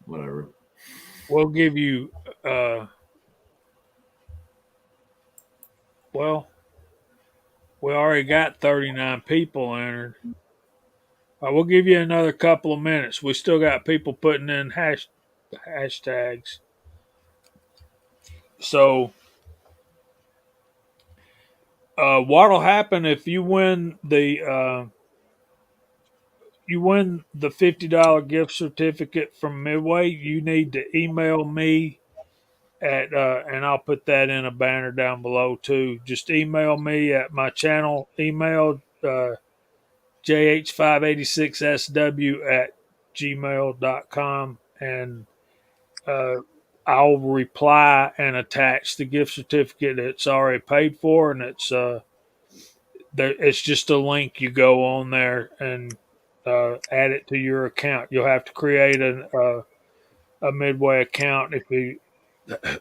whatever. We'll give you well, we already got 39 people entered. We'll give you another couple of minutes. We still got people putting in hashtags. So what'll happen if you win the $50 gift certificate from Midway? You need to email me at and I'll put that in a banner down below too. Just email me at my channel email jh586sw@gmail.com, and I'll reply and attach the gift certificate that's already paid for, and it's just a link. You go on there and add it to your account. You'll have to create a Midway account if you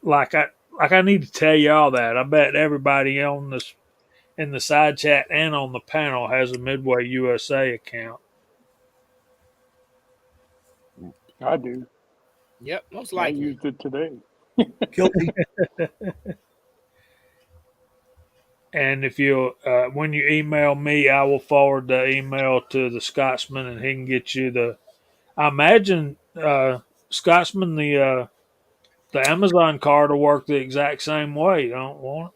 like. I need to tell y'all that. I bet everybody on this in the side chat and on the panel has a Midway USA account. I do. Yep, most I likely. used it today. Guilty. And if you, when you email me, I will forward the email to the Scotsman, and he can get you the. I imagine Scotsman the Amazon card will work the exact same way. You don't want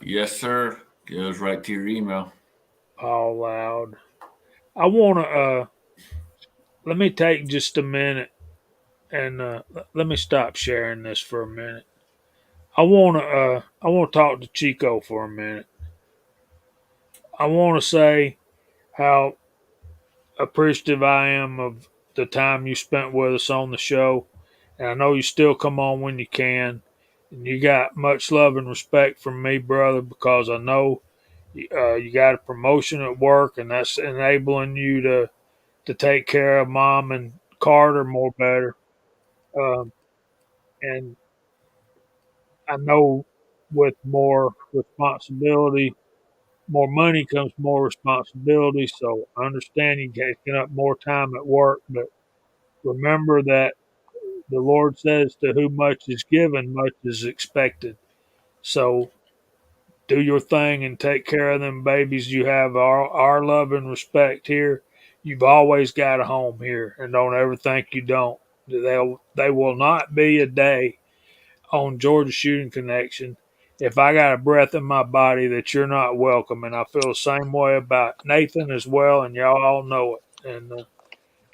Yes, sir. Goes right to your email. it all loud. I want to. Let me take just a minute and let me stop sharing this for a minute. I want to talk to Chico for a minute. I want to say how appreciative I am of the time you spent with us on the show. And I know you still come on when you can. And you got much love and respect from me, brother, because I know you got a promotion at work, and that's enabling you to take care of mom and Carter more better. Um, and I know with more responsibility, more money comes more responsibility. So I understand you taking up more time at work, but remember that the Lord says, to whom much is given, much is expected. So do your thing and take care of them babies. You have our love and respect here. You've always got a home here, and don't ever think you don't. They will not be a day on Georgia Shooting Connection if I got a breath in my body that you're not welcome. And I feel the same way about Nathan as well, and y'all all know it. And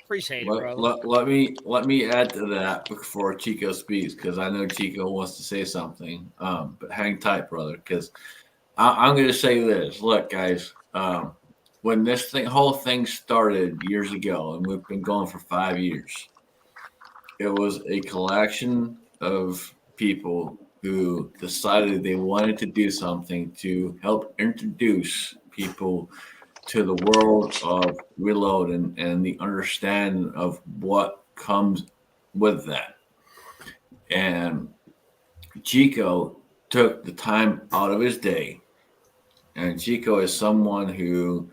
Appreciate it, Let, brother. let, let me add to that before Chico speaks, because I know Chico wants to say something. But hang tight, brother, because I'm going to say this. Look, guys, when this whole thing started years ago, and we've been going for 5 years, it was a collection of people who decided they wanted to do something to help introduce people to the world of reload and the understanding of what comes with that. And Chico took the time out of his day. And Chico is someone who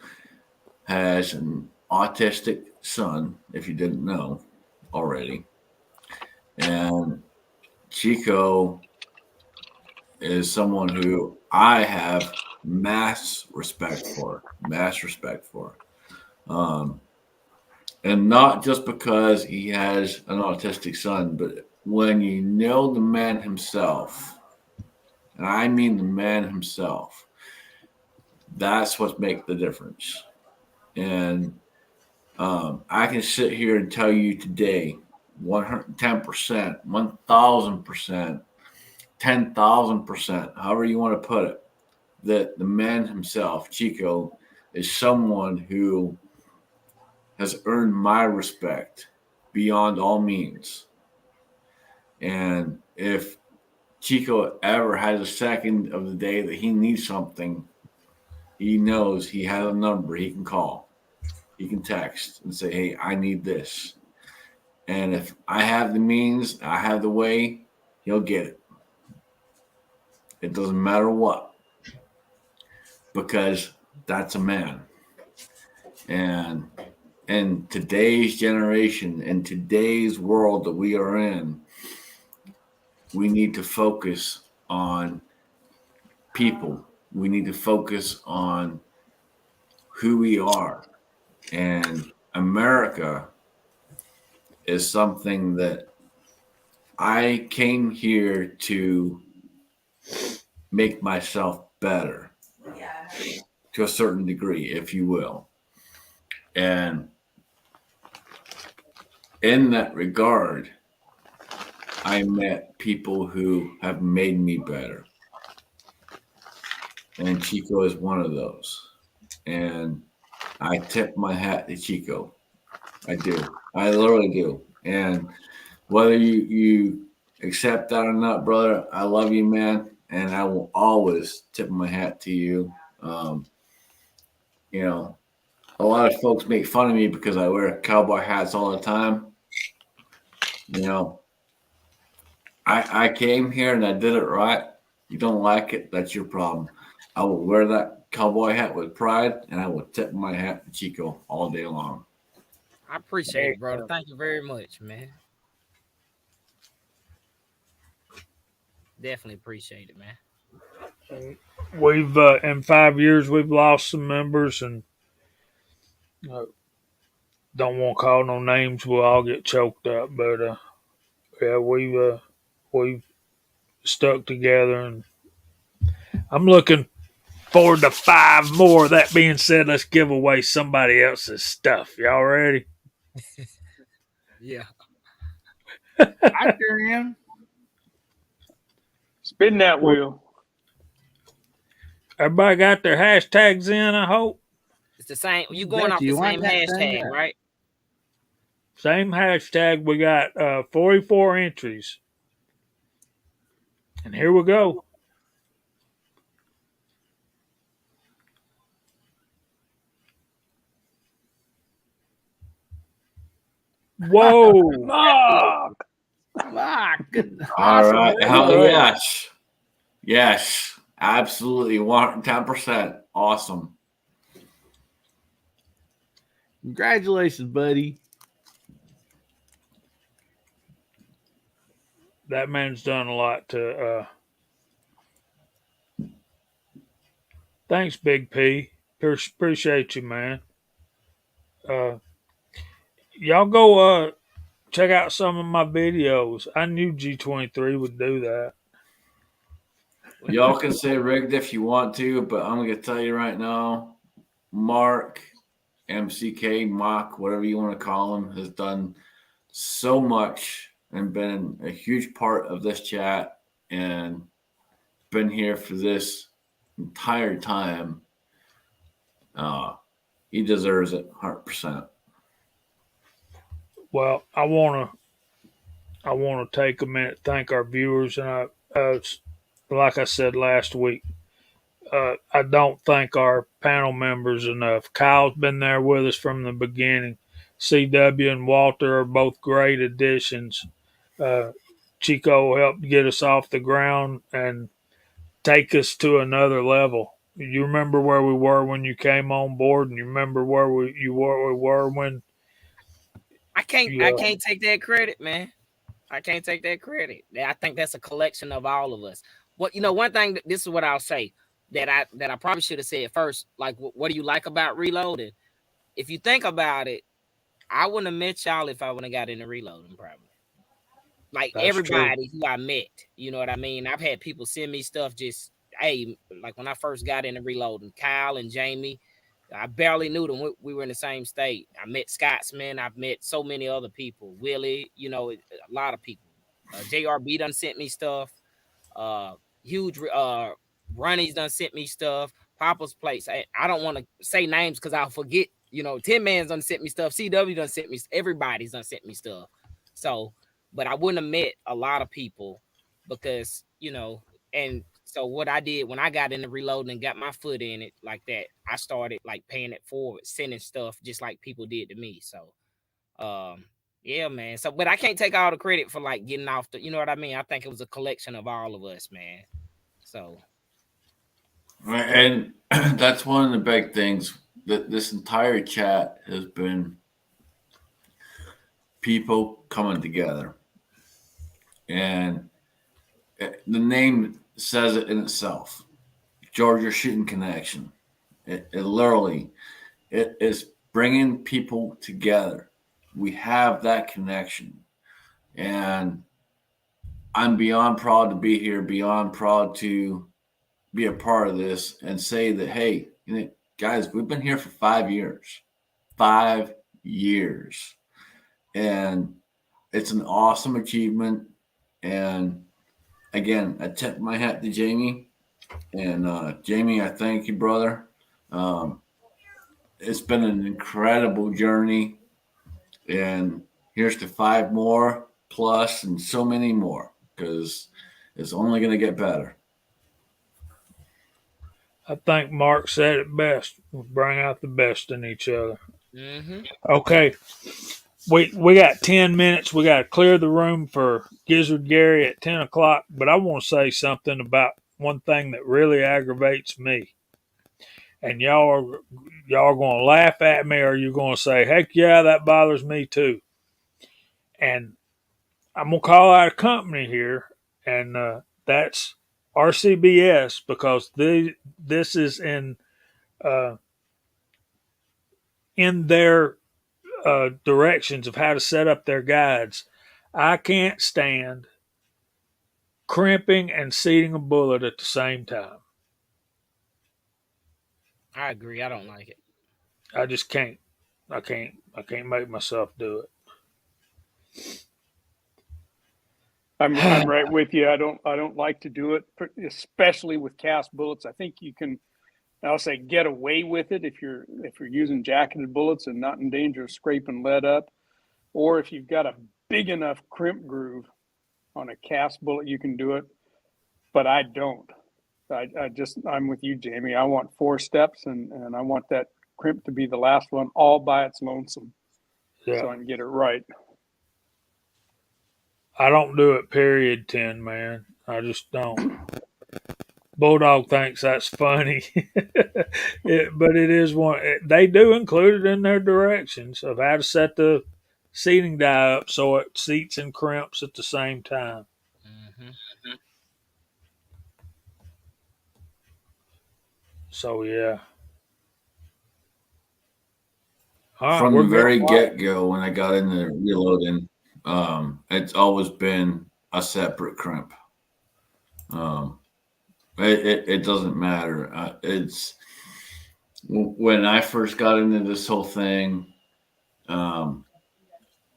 has an autistic son, if you didn't know already. And Chico is someone who I have mass respect for. And not just because he has an autistic son, but when you know the man himself, and I mean the man himself, that's what makes the difference. And I can sit here and tell you today, 110%, 1,000%, 10,000%, however you want to put it, that the man himself, Chico, is someone who has earned my respect beyond all means. And if Chico ever has a second of the day that he needs something, he knows he has a number he can call. He can text and say, hey, I need this. And if I have the means, I have the way, he'll get it. It doesn't matter what, because that's a man. And in today's generation, in today's world that we are in, we need to focus on people. We need to focus on who we are. And America is something that I came here to make myself better to a certain degree, if you will. And in that regard, I met people who have made me better. And Chico is one of those. And I tip my hat to Chico. I do. I literally do. And whether you accept that or not, brother, I love you, man. And I will always tip my hat to you. You know, a lot of folks make fun of me because I wear cowboy hats all the time. You know, I came here and I did it right. You don't like it, that's your problem. I will wear that cowboy hat with pride, and I will tip my hat to Chico all day long. I appreciate it, brother. Thank you very much, man. Definitely appreciate it, man. We've in 5 years we've lost some members, and don't want to call no names. We'll all get choked up, but yeah, we've stuck together, and I'm looking forward to 5 more. That being said, let's give away somebody else's stuff. Y'all ready? Yeah. I sure am. Spin that wheel. Everybody got their hashtags in, I hope. It's the same. You going off the You want same that thing hashtag, up? right? Same hashtag. We got 44 entries. And here we go. Whoa. Mark. Good. All Awesome. right. Way to Hell go. yes. Yes. Absolutely. 10%. Awesome. Congratulations, buddy. That man's done a lot to thanks, Big P. Appreciate you, man. Y'all go check out some of my videos. I knew G23 would do that. Y'all can say rigged if you want to, but I'm going to tell you right now, Mark, MCK, Mock, whatever you want to call him, has done so much and been a huge part of this chat and been here for this entire time. He deserves it 100%. Well, I wanna take a minute to thank our viewers, and like I said last week, I don't thank our panel members enough. Kyle's been there with us from the beginning. CW and Walter are both great additions. Chico helped get us off the ground and take us to another level. You remember where we were when you came on board, and you remember where we were when I can't take that credit, man. I can't take that credit. I think that's a collection of all of us. One thing, this is what I'll say that I probably should have said first. Like, what do you like about reloading? If you think about it, I wouldn't have met y'all if I wouldn't have got into reloading, probably. Like, That's everybody who I met, you know what I mean? I've had people send me stuff just, hey, like when I first got into reloading, Kyle and Jamie, I barely knew them. We were in the same state. I met Scotsman. I've met so many other people. Willie, a lot of people. JRB done sent me stuff. Huge Ronnie's done sent me stuff. Papa's Place. I don't want to say names because I'll forget. Tin Man's done sent me stuff. CW done sent me. Everybody's done sent me stuff. So, but I wouldn't have met a lot of people because, and so what I did when I got into reloading and got my foot in it like that, I started like paying it forward, sending stuff just like people did to me. So, yeah, man. So, but I can't take all the credit for like getting off the, you know what I mean? I think it was a collection of all of us, man. So, and that's one of the big things that this entire chat has been people coming together. And the name says it in itself. Georgia Shooting Connection. It literally, it is bringing people together. We have that connection. And I'm beyond proud to be here, beyond proud to be a part of this and say that, hey, guys, we've been here for 5 years. 5 years. And it's an awesome achievement. And again, I tip my hat to Jamie. And Jamie, I thank you, brother. It's been an incredible journey. And here's to 5 more plus and so many more because it's only going to get better. I think Mark said it best. We bring out the best in each other. mm-hmm. Okay. We got 10 minutes. We got to clear the room for Gizzard Gary at 10 o'clock. But I want to say something about one thing that really aggravates me. and y'all are going to laugh at me, or you're going to say, "Heck yeah, that bothers me too." And I'm going to call out a company here, and that's RCBS, because this is in their directions of how to set up their guides. I can't stand crimping and seating a bullet at the same time. I agree. I don't like it. I just can't. I can't make myself do it. I'm right with you. I don't like to do it, especially with cast bullets. I think you can, I'll say, get away with it if you're using jacketed bullets and not in danger of scraping lead up, or if you've got a big enough crimp groove on a cast bullet, you can do it. But I don't. I'm with you, Jamie. I want 4 steps, and I want that crimp to be the last one all by its lonesome, so I can get it right. I don't do it, period, 10, man. I just don't. Bulldog thinks that's funny. But it is one. They do include it in their directions of how to set the seating die up so it seats and crimps at the same time. Mm-hmm. So, yeah. All right, From we're the good. very get go, when I got into reloading, it's always been a separate crimp. It doesn't matter. It's when I first got into this whole thing,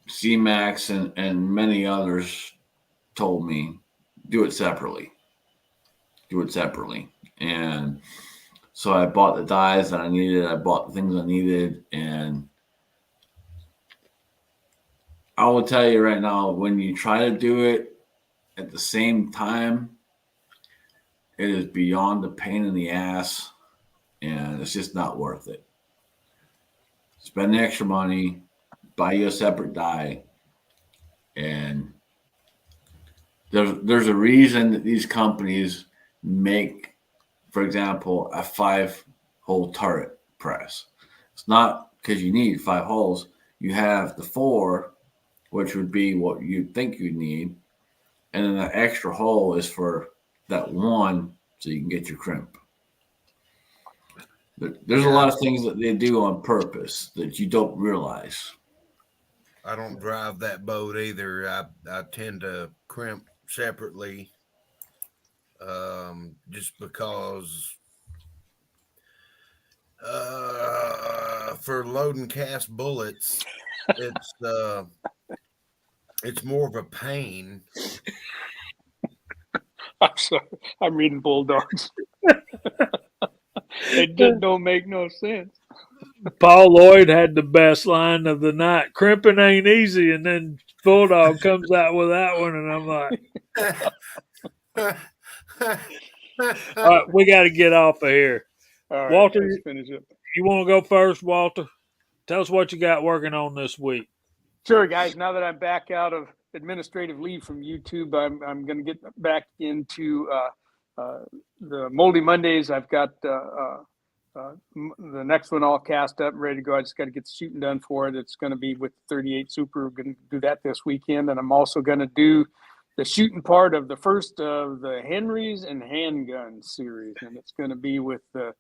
C-Max and many others told me, do it separately. Do it separately. And so I bought the dies that I needed. I bought the things I needed. And I will tell you right now, when you try to do it at the same time, it is beyond the pain in the ass, and it's just not worth it. Spend the extra money, buy you a separate die, and there's a reason that these companies make, for example, a 5-hole turret press. It's not because you need 5 holes. You have the 4, which would be what you think you need, and then the extra hole is for that one, so you can get your crimp. There's a lot of things that they do on purpose that you don't realize. I don't drive that boat either. I tend to crimp separately, just because for loading cast bullets, it's more of a pain. I'm sorry. I'm reading Bulldogs. It just don't make no sense. Paul Lloyd had the best line of the night. Crimping ain't easy, and then Bulldog comes out with that one, and I'm like, all right, we got to get off of here. All right, Walter, let's finish it. you want to go first, Walter? Tell us what you got working on this week. Sure, guys. Now that I'm back out of administrative leave from YouTube, I'm going to get back into the Moldy Mondays. I've got the next one all cast up, ready to go. I just got to get the shooting done for it. It's going to be with 38 Super. We're going to do that this weekend, and I'm also going to do the shooting part of the first of the Henrys and Handguns series, and it's going to be with the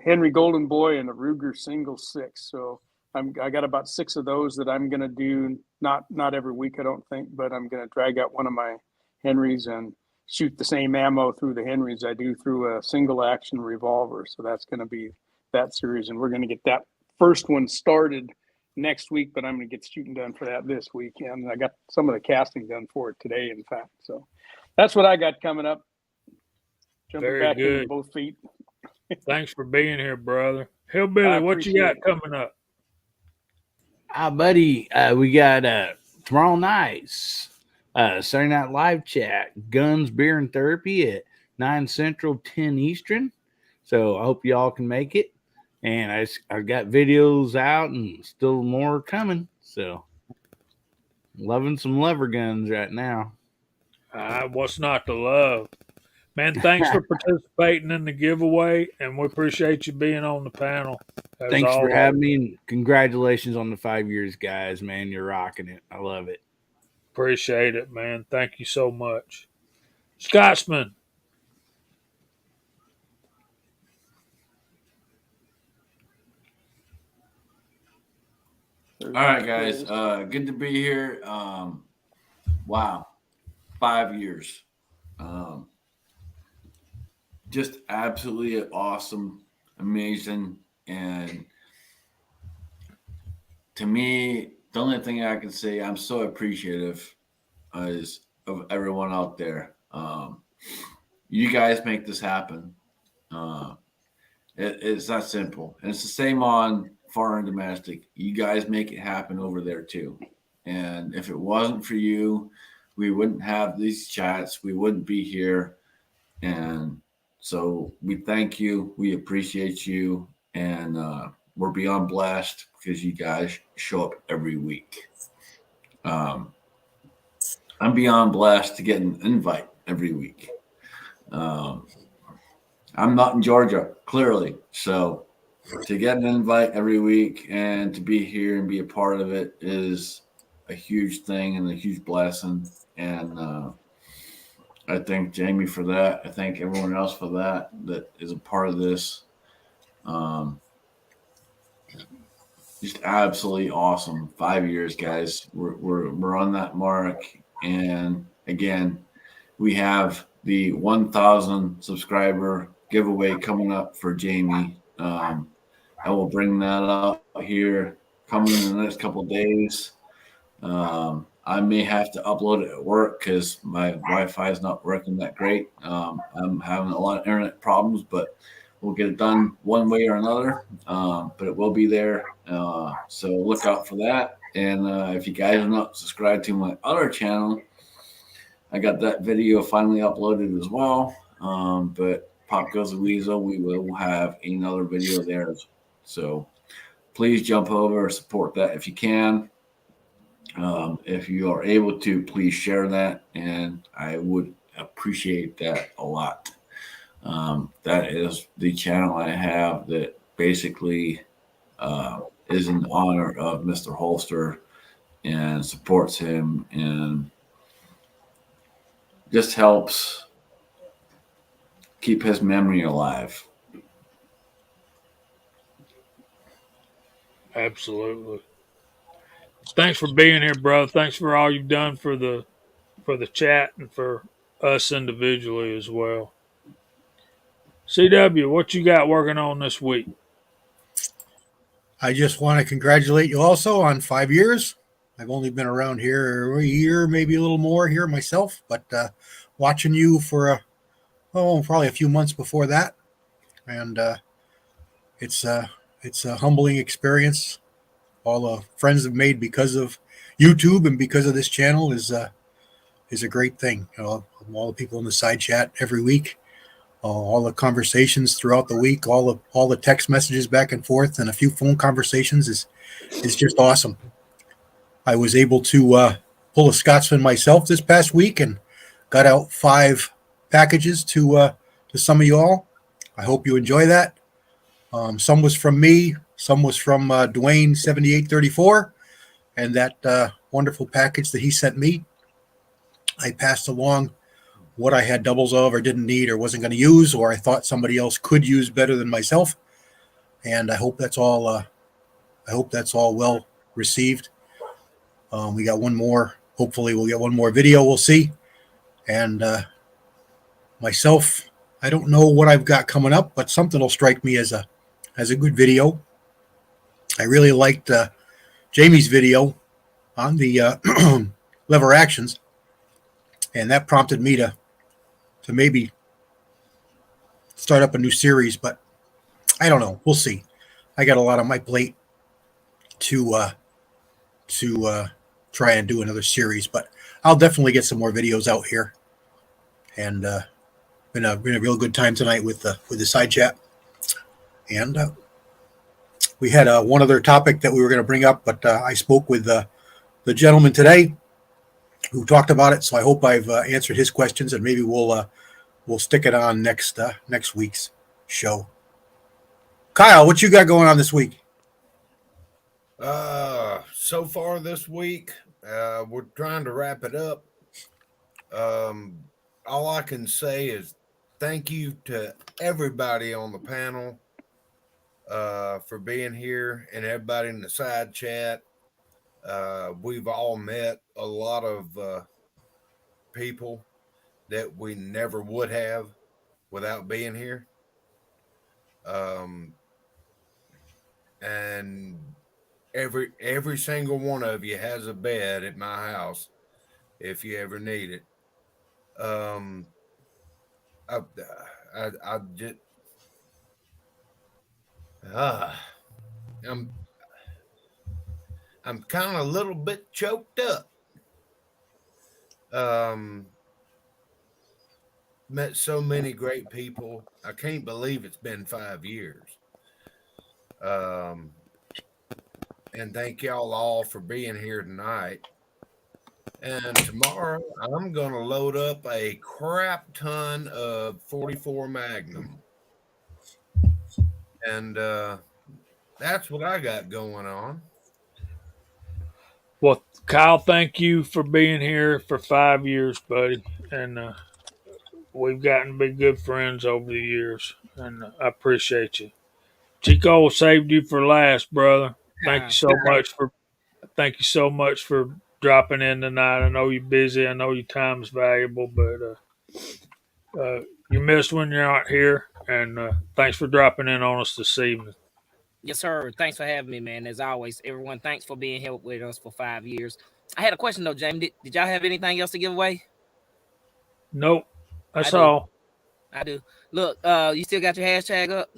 Henry Golden Boy and the Ruger Single 6. So I got about 6 of those that I'm going to do, not every week, I don't think, but I'm going to drag out one of my Henrys and shoot the same ammo through the Henrys I do through a single action revolver. So that's going to be that series, and we're going to get that first one started next week, but I'm going to get shooting done for that this weekend. I got some of the casting done for it today, in fact. So that's what I got coming up. Jumping Very back good. into both feet. Thanks for being here, brother. Hillbilly, what you got coming up? Buddy, we got tomorrow night's Saturday Night Live chat, Guns, Beer, and Therapy at 9 Central, 10 Eastern. So I hope y'all can make it. And I got videos out and still more coming. So loving some lever guns right now. What's not to love? Man, thanks for participating in the giveaway, and we appreciate you being on the panel. As Thanks for always. having me, and congratulations on the 5 years, guys. Man, you're rocking it. I love it. Appreciate it, man. Thank you so much. Scotsman. All right, guys. Good to be here. Wow, 5 years. Just absolutely awesome, amazing, and to me, the only thing I can say, I'm so appreciative is of everyone out there. You guys make this happen. It's that simple. And it's the same on foreign and domestic. You guys make it happen over there too. And if it wasn't for you, we wouldn't have these chats. We wouldn't be here. And so we thank you. We appreciate you. And we're beyond blessed because you guys show up every week. I'm beyond blessed to get an invite every week. I'm not in Georgia, clearly. So to get an invite every week and to be here and be a part of it is a huge thing and a huge blessing. And I thank Jamie for that. I thank everyone else for that is a part of this. Just absolutely awesome. 5 years, guys. We're on that mark. And again, we have the 1,000 subscriber giveaway coming up for Jamie. I will bring that up here coming in the next couple of days. I may have to upload it at work because my Wi-Fi is not working that great. I'm having a lot of internet problems, but we'll get it done one way or another. But it will be there. So look out for that. And if you guys are not subscribed to my other channel, I got that video finally uploaded as well. But Pop Goes the Weasel, we will have another video there. So please jump over, support that if you can. If you are able to, please share that, and I would appreciate that a lot. That is the channel I have that basically is in honor of Mr. Holster and supports him and just helps keep his memory alive. Absolutely. Thanks for being here, bro. Thanks for all you've done for the chat and for us individually as well. CW, what you got working on this week? I just want to congratulate you also on 5 years. I've only been around here a year, maybe a little more here myself, but watching you for probably a few months before that, and it's a humbling experience. All the friends I've made because of YouTube and because of this channel is a great thing. You know, all the people in the side chat every week, all the conversations throughout the week, all the text messages back and forth, and a few phone conversations is just awesome. I was able to pull a Scotsman myself this past week and got out 5 packages to some of you all. I hope you enjoy that. Some was from me, some was from Dwayne 7834, and that wonderful package that he sent me. I passed along what I had doubles of or didn't need or wasn't going to use, or I thought somebody else could use better than myself. And I hope that's all. I hope that's all well received. We got one more. Hopefully, we'll get one more video. We'll see. And myself, I don't know what I've got coming up, but something will strike me as a good video. I really liked Jamie's video on the lever actions, and that prompted me to maybe start up a new series, but I don't know. We'll see. I got a lot on my plate to try and do another series, but I'll definitely get some more videos out here. And been a real good time tonight with the side chat. And we had one other topic that we were going to bring up, but I spoke with the gentleman today who talked about it, so I hope I've answered his questions, and maybe we'll we'll stick it on next week's show. Kyle, what you got going on this week? So far this week, we're trying to wrap it up. All I can say is thank you to everybody on the panel for being here, and everybody in the side chat. We've all met a lot of people that we never would have without being here. And every single one of you has a bed at my house if you ever need it. I just I'm kind of a little bit choked up. Met so many great people. I can't believe it's been 5 years. And thank y'all all for being here tonight. And tomorrow I'm going to load up a crap ton of 44 Magnum. And that's what I got going on. Well, Kyle, thank you for being here for 5 years, buddy. And we've gotten to be good friends over the years. And I appreciate you. Chico saved you for last, brother. Thank you so much for dropping in tonight. I know you're busy. I know your time's valuable, but you missed when you're not here. And thanks for dropping in on us this evening. Yes, sir. Thanks for having me, man. As always, everyone, thanks for being here with us for 5 years. I had a question though, Jamie. Did y'all have anything else to give away? Nope. That's all. I do. Look, you still got your hashtag up?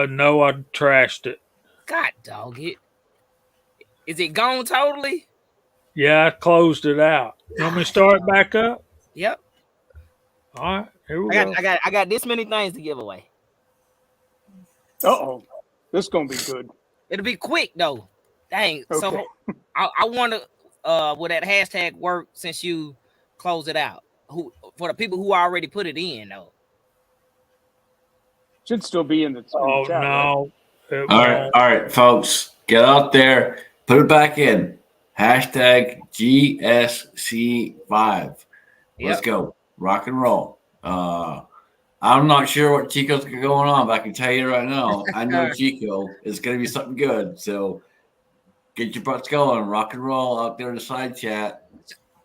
No, I trashed it. God dog it. Is it gone totally? Yeah, I closed it out. You want me to start it back up? Yep. All right, here we go. I got this many things to give away. Uh-oh. This is going to be good. It'll be quick, though. Dang. Okay. So I wonder, will that hashtag work since you close it out? For the people who already put it in, though? Should still be in the chat. No. Right? All right, folks. Get out there. Put it back in. Hashtag GSC5. Let's go. Rock and roll. I'm not sure what Chico's going on, but I can tell you right now, I know Chico is going to be something good. So get your butts going. Rock and roll out there in the side chat.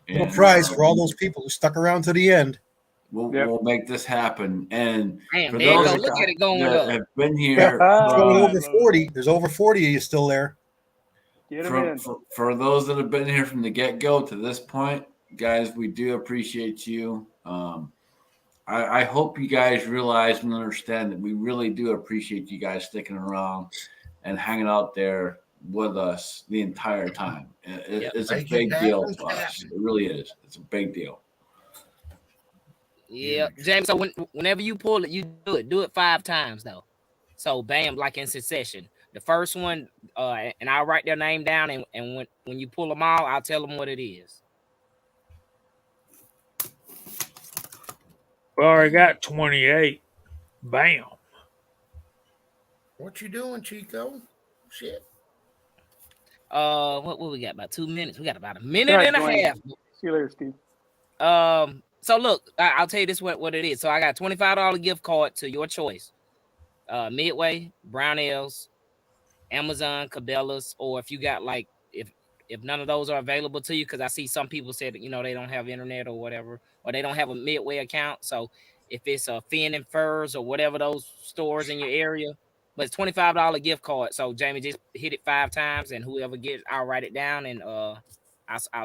No prize for all those people who stuck around to the end. We'll make this happen. And for those look at it going that up. have been here, going over 40. There's over 40 of you still there. For those that have been here from the get-go to this point, guys, we do appreciate you. I hope you guys realize and understand that we really do appreciate you guys sticking around and hanging out there with us the entire time. It's a big deal to us. It really is. It's a big deal. Yeah, James. So whenever you pull it, you do it 5 times though. So bam, like in succession. The first one, and I'll write their name down, and when you pull them all, I'll tell them what it is. We already got 28. Bam. What you doing, Chico? Shit. What we got? About 2 minutes. We got about a minute and a half. See you later, Steve. So look, I'll tell you this what it is. So I got a $25 gift card to your choice. Midway, Brownells, Amazon, Cabela's, or if you got like if none of those are available to you, because I see some people said they don't have internet or whatever, or they don't have a Midway account. So if it's a Finn and Furs or whatever those stores in your area, but it's $25 gift card. So Jamie, just hit it 5 times, and whoever gets, I'll write it down and I'll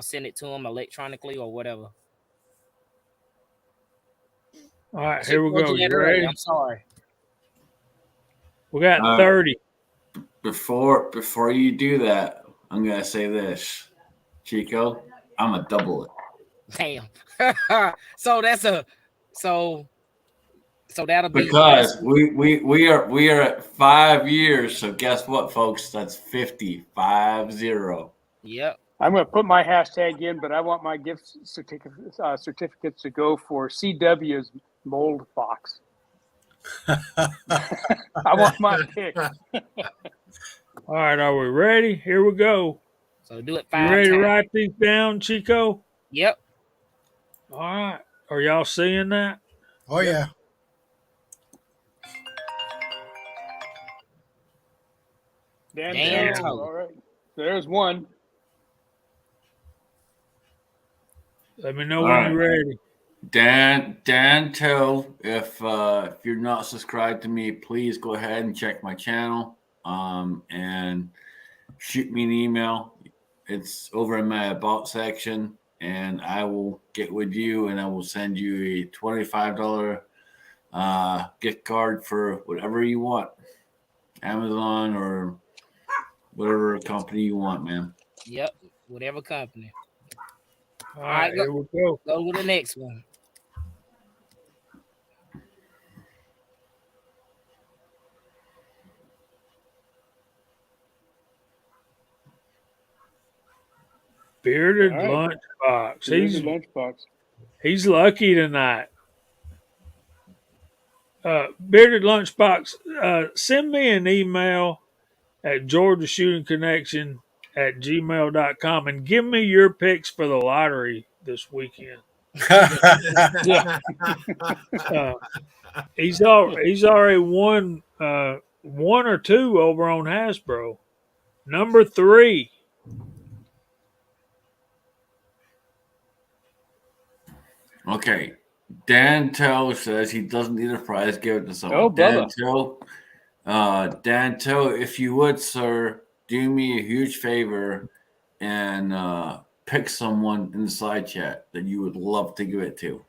send it to them electronically or whatever. All right, here we go. You ready? I'm sorry. We got 30. Before you do that, I'm gonna say this, Chico. I'm gonna double it. Damn. So that'll be because we are at 5 years. So guess what, folks? That's 50. 50. Yep. I'm going to put my hashtag in, but I want my gift certificates to go for CW's mold box. I want my pick. All right, are we ready? Here we go. So do it You 5 ready to times. write these down, Chico? Yep. All right. Are y'all seeing that? Oh yeah. Dan Dan Toe. Toe. All right. There's one. Let me know All when right. you're ready. Dan Toe, if you're not subscribed to me, please go ahead and check my channel and shoot me an email. It's over in my about section, and I will get with you and I will send you a $25 gift card for whatever you want, Amazon or whatever company you want, man. Yep. Whatever company. All right, here we go. Go to the next one. Bearded All right. Lunchbox. Here's the lunchbox. He's lucky tonight. Bearded Lunchbox, send me an email at georgiashootingconnection@gmail.com and give me your picks for the lottery this weekend. Yeah. He's already won one or two over on Hasbro. Number 3. Okay. Dan Toe says he doesn't need a prize. Give it to someone. Oh, Dan Bubba. Dan Toe, if you would, sir, do me a huge favor and pick someone in the side chat that you would love to give it to.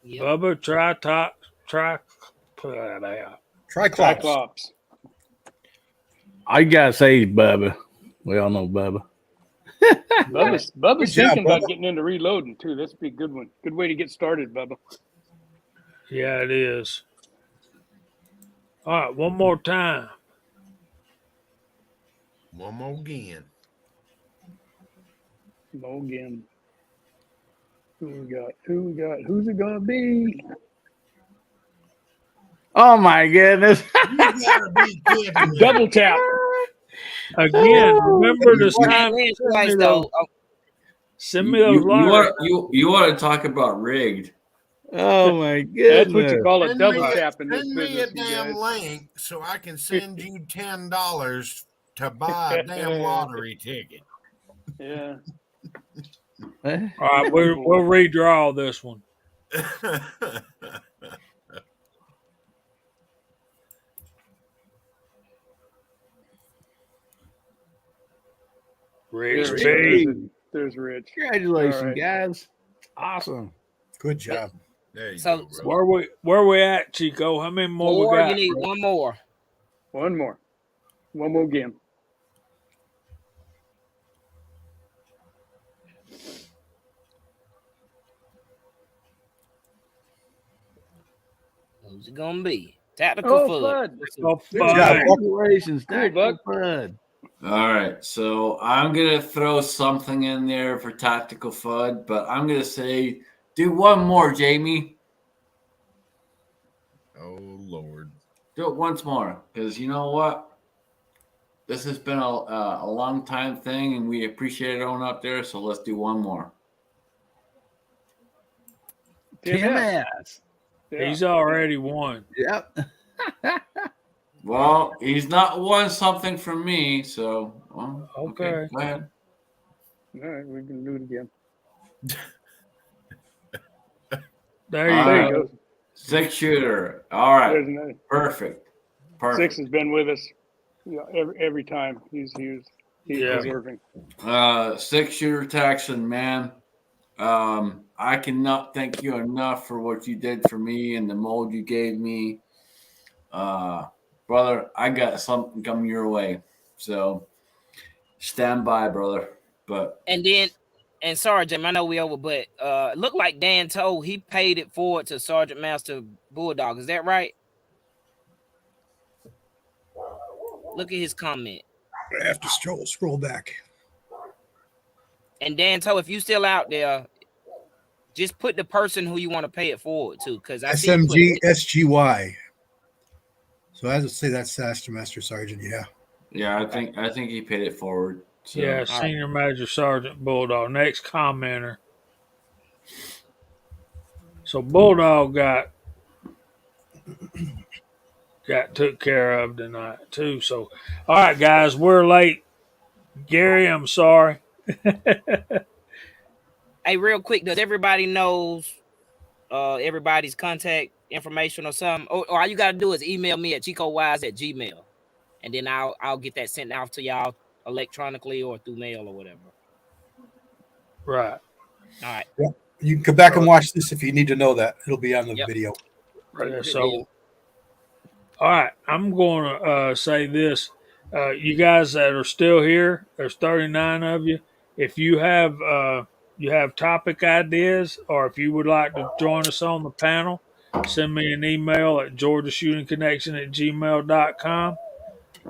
Yep. Bubba, Triclops. I gotta say, Bubba. We all know Bubba. Bubba's Good job, thinking about Bubba. getting into reloading too. That's be a good one. Good way to get started, Bubba. Yeah, it is. All right, one more time. One more again. Logan. Who we got? Who's it gonna be? Oh my goodness. You gotta be kidding me. Double tap. Again, remember this time. Last place, though. Send me those lottery. You want to talk about rigged? Oh my goodness. That's what you call a Send double me, tap in this send me a business, you damn guys. link so I can send you $10 to buy a damn lottery ticket. Yeah. All right, we'll redraw this one. Rich B. There's Rich. Congratulations, All right. guys. Awesome. Good job. There you So- go, bro. Where we at, Chico? How many more we 4. got? You need one more. One more. One more game. Who's it gonna be? Tactical Oh, Fud. Oh, Good fuck. job. Congratulations, Hey, Buck. Fud. All right, so I'm gonna throw something in there for tactical FUD, but I'm gonna say do one more, Jamie. Oh, Lord. Do it once more, because you know what? This has been a long time thing, and we appreciate it on up there. So let's do one more. Tim Tim S. S. Yeah. He's already won. Yep. Well, he's not won something from me, so well, Okay. Go ahead. All right, we can do it again. There you There go. you go. 6-shooter. All right, There's another. perfect. Six has been with us every time. He's Yeah. deserving. 6-shooter Texan, man. I cannot thank you enough for what you did for me and the mold you gave me. Brother, I got something coming your way. So stand by, brother. But And sorry, Jim, I know we over, but look like Dan Toe, he paid it forward to Sergeant Master Bulldog. Is that right? Look at his comment. I have to scroll back. And Danto, if you still out there, just put the person who you want to pay it forward to, because I see you put SMG SGY. So as I say, that's Master Sergeant. Yeah. Yeah, I think he paid it forward. So. Yeah, right. Senior Major Sergeant Bulldog. Next commenter. So Bulldog got took care of tonight too. So all right, guys, we're late. Gary, I'm sorry. Hey, real quick, does everybody knows everybody's contact information or something? Or all you gotta do is email me at chicowise@gmail.com, and then I'll get that sent out to y'all electronically or through mail or whatever. Right. All right. Yeah. You can come back and watch this if you need to know that. It'll be on the Yep. video. Yeah, so all right, I'm going to say this. You guys that are still here, there's 39 of you. If you have topic ideas, or if you would like to join us on the panel, send me an email at georgiashootingconnection@gmail.com.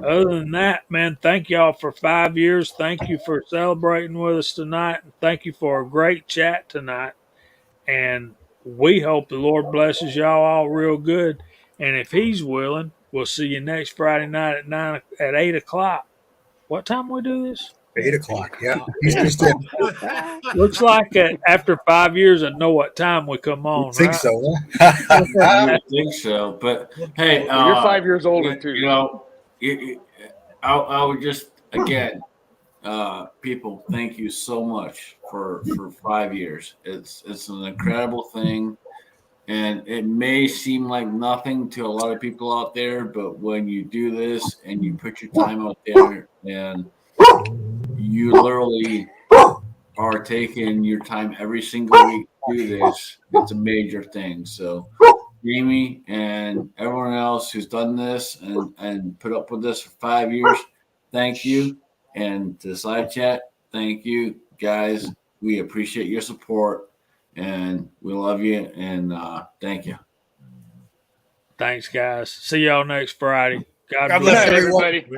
Other than that, man, thank y'all for 5 years. Thank you for celebrating with us tonight. And thank you for a great chat tonight. And we hope the Lord blesses y'all all real good. And if He's willing, we'll see you next Friday night at 8 o'clock. What time we do this? 8 o'clock. Yeah. He's just in. Looks like after 5 years, I know what time we come on. I think right? so. Huh? I think so, but hey, Well, you're 5 years older too. You know, I would just again, people, thank you so much for 5 years. It's an incredible thing, and it may seem like nothing to a lot of people out there, but when you do this and you put your time out there, and you literally are taking your time every single week to do this, it's a major thing. So Jamie and everyone else who's done this and put up with this for 5 years, thank you. And to the side chat, thank you, guys. We appreciate your support, and we love you, and thank you. Thanks, guys. See y'all next Friday. God God bless bless everyone. everybody.